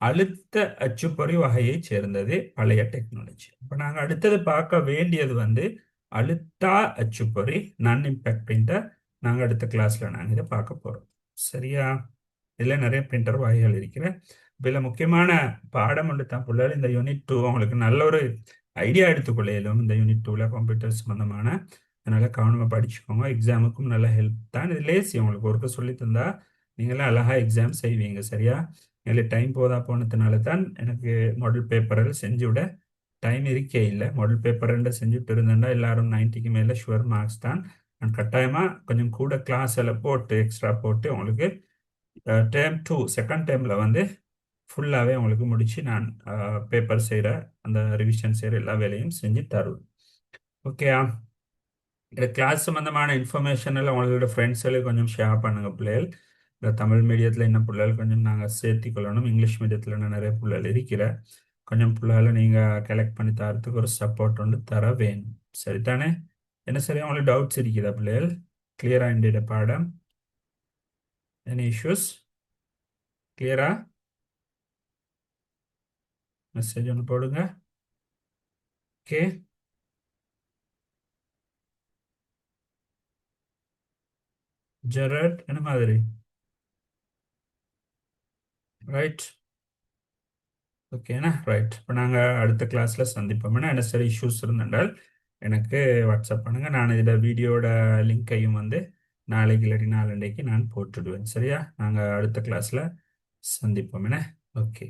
A: அழுத்த அச்சுப்பொறி வகையை சேர்ந்தது, பழைய டெக்னாலஜி. இப்போ நாங்கள் அடுத்தது பார்க்க வேண்டியது வந்து அழுத்தா அச்சுப்பொறி, நான் இம்பேக்ட் பிரிண்டர். நாங்கள் அடுத்த கிளாஸில் நாங்கள் இதை பார்க்க போகிறோம். சரியா? இதில் நிறைய பிரிண்டர் வகைகள் இருக்கிற. இதில் முக்கியமான பாடம் ஒன்று தான் பிள்ளைகள். இந்த யூனிட் 2 உங்களுக்கு நல்ல ஒரு ஐடியா எடுத்துக்கொள்ளையிலும் இந்த யூனிட் 2ல் கம்ப்யூட்டர் சம்மந்தமான. அதனால் கவனமாக படிச்சுக்கோங்க. எக்ஸாமுக்கும் நல்ல ஹெல்ப் தான். இது லேசி, உங்களுக்கு ஒருக்க சொல்லி தந்தா நீங்களே அழகாக எக்ஸாம் செய்வீங்க. சரியா? எங்களுக்கு டைம் போனதுனால தான் எனக்கு மாடல் பேப்பரில் செஞ்சு விட டைம் இருக்கே இல்லை. மாடல் பேப்பர் ரெண்டு செஞ்சுட்டு இருந்தேன்னா எல்லாரும் 90க்கு மேலே ஷுவர் மார்க்ஸ் தான். நான் கட்டாயமாக கொஞ்சம் கூட கிளாஸ் எல்லாம் போட்டு எக்ஸ்ட்ரா போட்டு உங்களுக்கு டேர்ம் 2 செகண்ட் டைமில் வந்து ஃபுல்லாகவே உங்களுக்கு முடித்து நான் பேப்பர் செய்கிற அந்த ரிவிஷன் செய்கிற எல்லா வேலையும் செஞ்சு தருவேன். ஓகேயா? இந்த கிளாஸ் சம்மந்தமான இன்ஃபர்மேஷன் எல்லாம் உங்களோட ஃப்ரெண்ட்ஸுகளுக்கு கொஞ்சம் ஷேர் பண்ணுங்கள் பிள்ளைகள். இந்த தமிழ் மீடியத்தில் என்ன பிள்ளைகள் கொஞ்சம் நாங்கள் சேர்த்தி கொள்ளணும். இங்கிலீஷ் மீடியத்தில் நிறைய பிள்ளைகள் இருக்கிற, கொஞ்சம் பிள்ளைகளை நீங்கள் கலெக்ட் பண்ணி தரத்துக்கு ஒரு சப்போர்ட் ஒன்று தர வேணும். சரிதானே? என்ன சரியா உங்களுக்கு டவுட்ஸ் இருக்குதா பிள்ளைகள்? கிளியரா இந்த பாடம்? Any issues? கிளியரா? மெசேஜ் ஒன்று போடுங்க. ஓகே. ஜெரட் என்ன மாதிரி? ரைட். ஓகேண்ணா. ரைட். இப்போ நாங்கள் அடுத்த கிளாஸில் சந்திப்போம்னா என்ன சரி இஷ்யூஸ் இருந்தால் எனக்கு வாட்ஸ்அப் பண்ணுங்கள். நான் இதில் வீடியோட லிங்க்கையும் வந்து நாளைக்கு இல்லாட்டி நாளண்டைக்கு நான் போட்டுடுவேன். சரியா? நாங்கள் அடுத்த கிளாஸில் சந்திப்போம் என்ன. ஓகே.